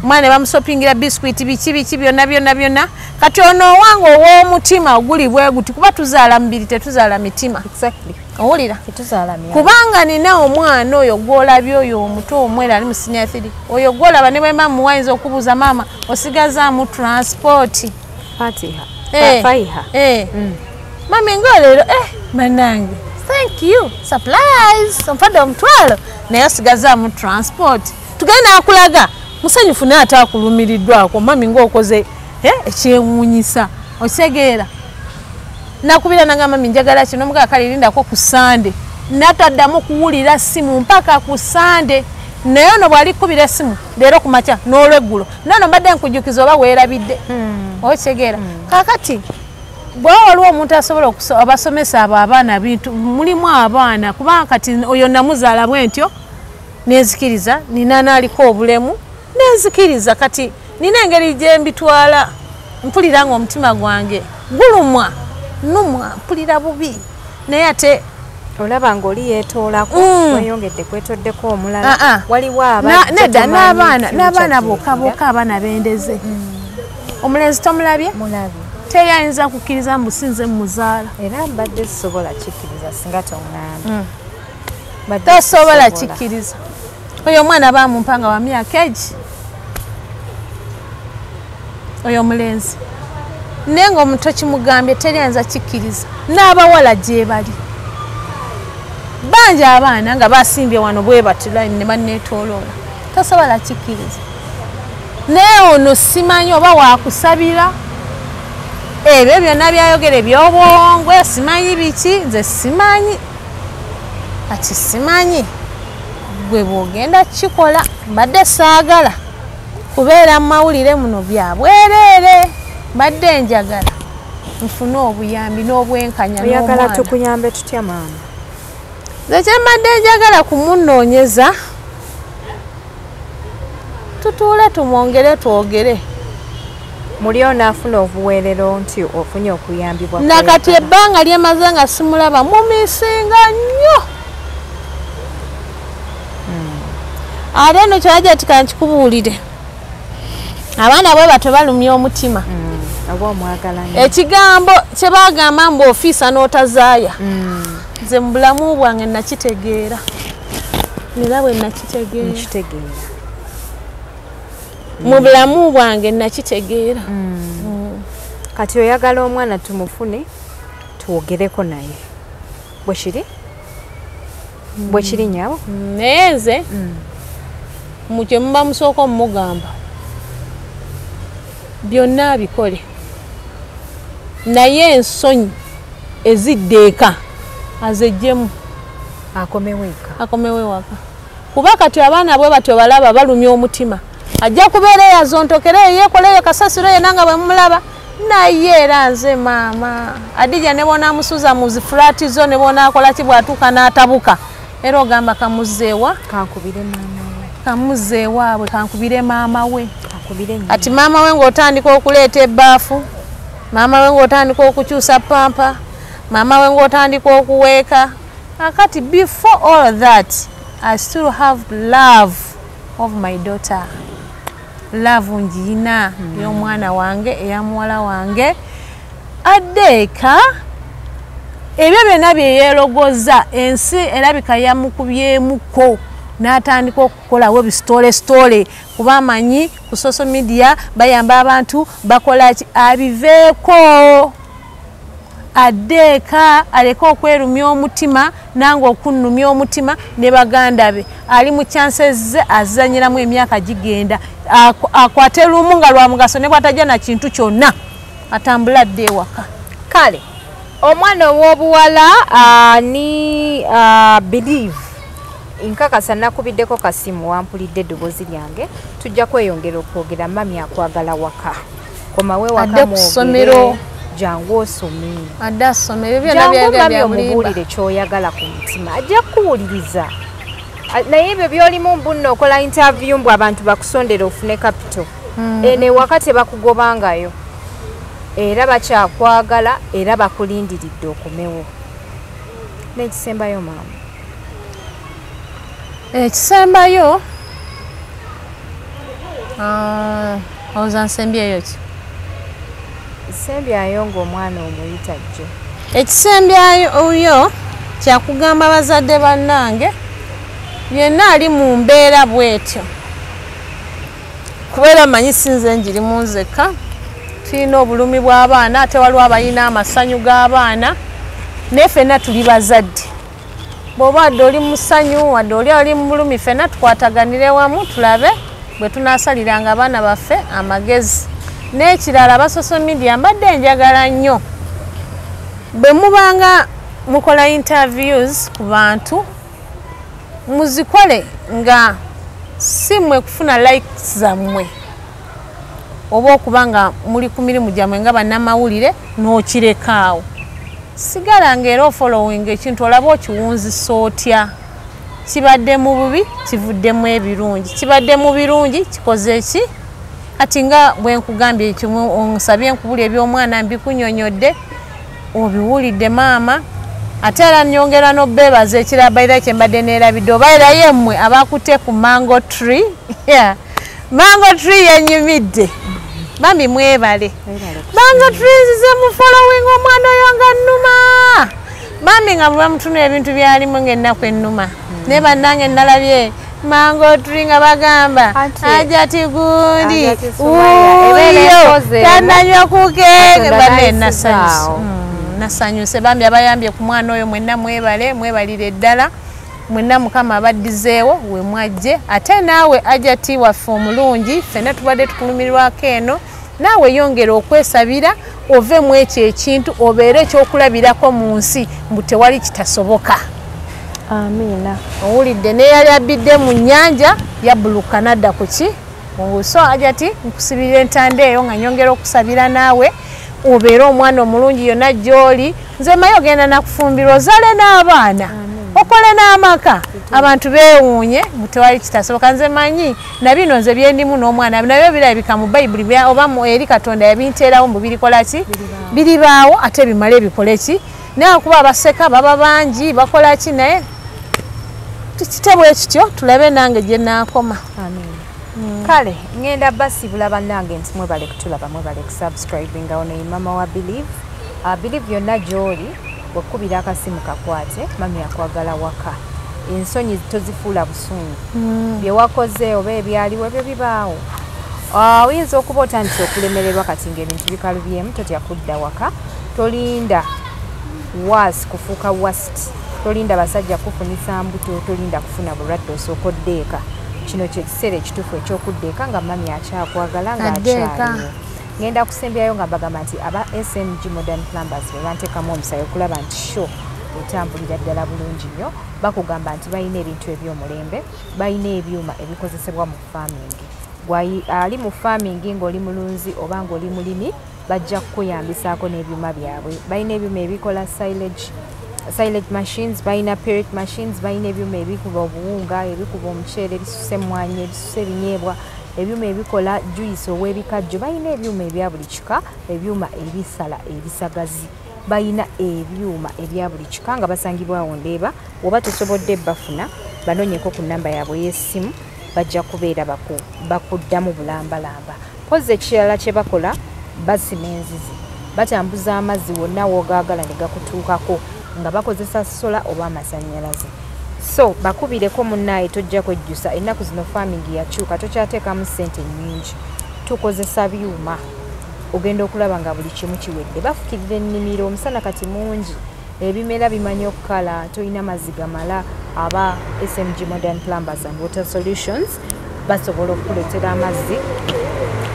mwana ne bamusopingira biscuit biki byonna kati ono wange ow'omutima oguli bwe guti kuba tuzaala mubiri tetuzaala mitima exactly owulira tetuzaala mya kubanga nina omwana oyo gwolabye oyo omuto omwera ali mu senior 3 oyo gwolaba ne bwe mama muwayinza okubuuza mama osigazaamu transport faiha mami ngolero manange thank you surprise ompadde omutwalo naye osigazaamu transport tugenda akulaga musanyufu naye ate akulumiriddwako mami ng'okoze ekyewuunyisa okisegeera nakubira nanga mami njagala kino omugaa kalirindako ku sande nataddamu kuwulira simu mpaka ku sande naye ono bw'alikubira essimu leero ku makya n'olweggulo nono mbadde nkujjukiza oba weerabidde okitegeera kaakati bwe waliwo omuntu asobola abasomesa abo abaana bintu mulimu abaana kubanga kati oyo namuzaala bwentyo nenzikiriza nina naaliko obulemu nenzikiriza kati nina engeri gye mbitwala mpulira nga omutima gwange gulumwa numwa mpulira bubi naye ate olaba ng'oli yeetoolako weyongedde kwetoddeko omulala waliwo nedda n'abaana bokka abaana bendeze omulenzi tomulabye teyayinza kukkiriza mbusinze muzaala era mbadde sisobola kikkiriza singa toŋŋamba tosobola kikkiriza oyo omwana bamumpanga wa myaka egi oyo omulenzi naye ng'omuto kimugambye teryanza kikkiriza n'abawala gye bali bangi abaana nga basimbye wano bwe batula ne banneetooloola tosobola kikkiriza naye ono simanyi oba waakusabira ebyo byonna byayogera eby'obwongwe simanyi biki nze simanyi kati simanyi gwe bw'ogenda kukikola mbadde saagala kubeera mu mawulire muno bya bwereere mbadde njagala nfune obuyambi n'obwenkanya n'omwana. Oyagala tukuyambe tutya maama? Nze kyembadde njagala kumunoonyeza tutuule tumwongere twogere. Muli onaafuna obuweerero nti ofunye okuyambibwa nakati ebbanga lyemaze nga simulaba mumisinga nnyo. Ate eno kyajja tikankikubuulire abaana bwe bato balumya omutima oba omwagalanya ekigambo kye bagamba mbu ofiisa n'otazaaya nze mu bulamu bwange nakitegeera era bwe nakitegeera mu bulamu bwange nakitegeera. Kati oyagala omwana tumufune twogereko naye bwe kiri nyawo naye nze mu kye muba musooka omumugamba byonna abikole naye ensonyi ezidde eka azejjemu akomewo ewaka kuba kati abaana bwe batyo balaba balumya omutima ajja kubeera eyazontokera yeekoleyo kasasiro yena nga bwe mumulaba naye era nze maama Adija ne bonaamusuza mu zifulaati zo ne bonaakola ki bw'atuuka n'atabuka era ogamba kamuzzeewa kamuzzeewaabwe kankubire maama we ati maama we ng'otandika okuleeta ebbaafu maama we ng'otandika okukyusa pampa maama we ng'otandika okuweeka akati before all that I still have love of my daughter. Love njiina y'omwana wange eya muwala wange addeeka ebyo byonna bye yeerogoza ensi erabika yamukubyemuko n'atandika okukolawo ebisitole kuba amanyi ku social media bayamba abantu bakola ki abiveeko addeeka aleke okwerumya omutima nange okunnumya omutima ne baganda be ali mu chances azanyiramu emyaka gigenda akwate lumu nga lwa mugaso ne bwatajja na kintu kyonna atambula dde ewaka. Kale omwana ow'obuwala ni believe nkakasa nakubiddeko kasimu wampulidde eddoboozi lyange tujja kweyongera okwogera mami akwagala waka komawe waka adde ku ssomero jangu osome adasome ebyo byonna byagambye omubulire kyoyagala ku mutima ajja kuwuliriza naye ebyo byolimu mbunno okola interview mbw abantu bakusondera ofune capital ene wakati bakugobangayo era bakyakwagala era bakulindiridde okomewo n'ekisembayo maama ekisembayo oza nsembyeyo ki sembyayo ng'omwana omuyita jjo ekisembyayo kyakugamba bazadde bannange yenna ali mu mbeera bwetyo kubeera manyi sinze njirimu nzekka tulina obulumi bw'abaana ate waliwo abalina amasanyu g'abaana naye ffenna tuli bazadde bw'oba wadde oli musanyu wadde oli ali mu bulumi ffenna tukwataganire wamu tulabe bwe tunaasaliranga abaana baffe amagezi n'ekirala aba social media mbadde njagala nnyo bwe mubanga mukola interviews ku bantu muzikole nga si mmwe kufuna likes zammwe oba okuba nga muli ku mirimu gyammwe nga bannamawulire n'okirekaawo sigala ng'era ofollowing ekintu olaba okiwunzisa otya kibadde mu bubi kivuddemu ebirungi kibadde mu birungi kikoze ki kati nga bwe nkugambye ekimu onsabye nkubuli eby'omwana mbikunyonyodde obiwulidde maama ate era nyongera n'obbeebaza ekirala bayira kye mbadde neerabidde obayira yemmwe abakutte ku mango tree mango tree yenyumidde bambi mwebale mango tree zize mu following omwana oyo nga nnuma bambi nga muba mutunula ebintu byalimu ng'ennaku ennuma naye bannange nalabye mango tree nga bagamba ajati gundi uyo tananywa kukeeke banne nasanyuse bambi abayambye ku mwana oyo mwenna mwebalire ddala mwenna mukama abaddizeewo we mwajje ate naawe ajati waffe omulungi ffenna tubadde tukulumirwako eno naawe yongera okwesabira ove mu ekyo ekintu obeere ekyokulabirako mu nsi mbu tewali kitasoboka amiina owulidde neyali abidde mu nnyanja yabbuluka nadda ku ki so ajati nkusibirira entanda eyo nga nyongera okusabira naawe obeera omwana omulungi yonna gy'oli nze maye ogenda nakufumbirwa ozaale n'abaana okole n'amaka abantu beewuunye tewali kitasoboka nze manyi nabino nze byendimu n'omwana nabyo birabika mu bayibuli oba eri katonda yabinteerawo mbu birikola ki biribaawo ate bimale bikole ki naye kuba abaseka baba bangi bakola ki naye tukitebwe kityo tulabe nange gye naakoma kale ngenda basibula bannange nti mwebale kutulaba mwebale kusubscribe nga ono ye mama wa believe yonna gy'oli bwekubira akasimu kakwate mami akwagala waka ensonyi tozifuula busungu byewakoze oba ebyaliwo ebyo bibaawo oyinza okuba otandise okulemererwa kati ng'ebintu bikalubyemu totya kudda waka tolinda kufuuka wast tolinda basajja kufunisa mbuto tolinda kufuna bulwadde osooka oddeeka kino kyekiseera ekituufu ekyokuddeeka nga mami akyakwagala ng'akyaliwo ngenda kusembyayo nga mbagamba nti aba SMG Modern Plumbers be banteekamu omusayo okulaba nti sho etambulira ddala bulungi nnyo bakugamba nti balina ebintu eby'omulembe balina ebyuma ebikozesebwa mu farming ali mu farming ng'oli mulunzi oba ng'oli mulimi bajja kukuyambisaako n'ebyuma byabwe balina ebyuma ebikola silage machines balina period machines balina ebyuma ebikuba obuwunga ebikuba omuceere ebisusa emmwanyi ebisusa ebinyeebwa ebyuma ebikola juice ow'ebikajjo balina ebyuma ebya buli kika ebyuma ebisala ebisagazi balina ebyuma ebya buli kika nga basangibwawo Ndeeba oba tosobodde bafuna banoonyeko ku nnamba yaabwe y'essimu bajja kubeera bakuddamu bulambalamba pozi ekirala kye bakola basima enzizi batambuza amazzi wonna woogaagala ne gakutuukako nga bakozesa sola oba amasannyalaze so bakubireko munnaye tojja kwejjusa ennaku zino farming yakyuka tokyateekamu ssente nnyingi tukozesa byuma ogenda okulaba nga buli kimu kiwedde bafukirira ennimiro omusana kati mungi ebimera bimanyi okukala tolina mazzi gamala aba SMG Modern Plumbers and Water Solutions basobola okukuleetera amazzi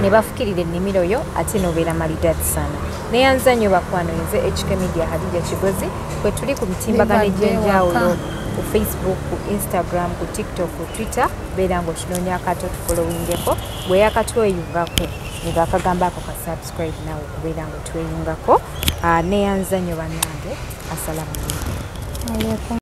ne bafukirira ennimiro yo ate nobeera malidadi sana neyanza nnyo bakwano nze HK Media Hadija Kigozi kwe tuli ku mitimbagano egy'enjawulo ku Facebook, ku Instagram, ku TikTok, ku Twitter beera ng'otunoonya akato tufollowingeko bwe yakatweyungako nga akagamba ako ka subscribe nawe okubeera nga tweyungako neyanzanyo bannange assalamu alaikum.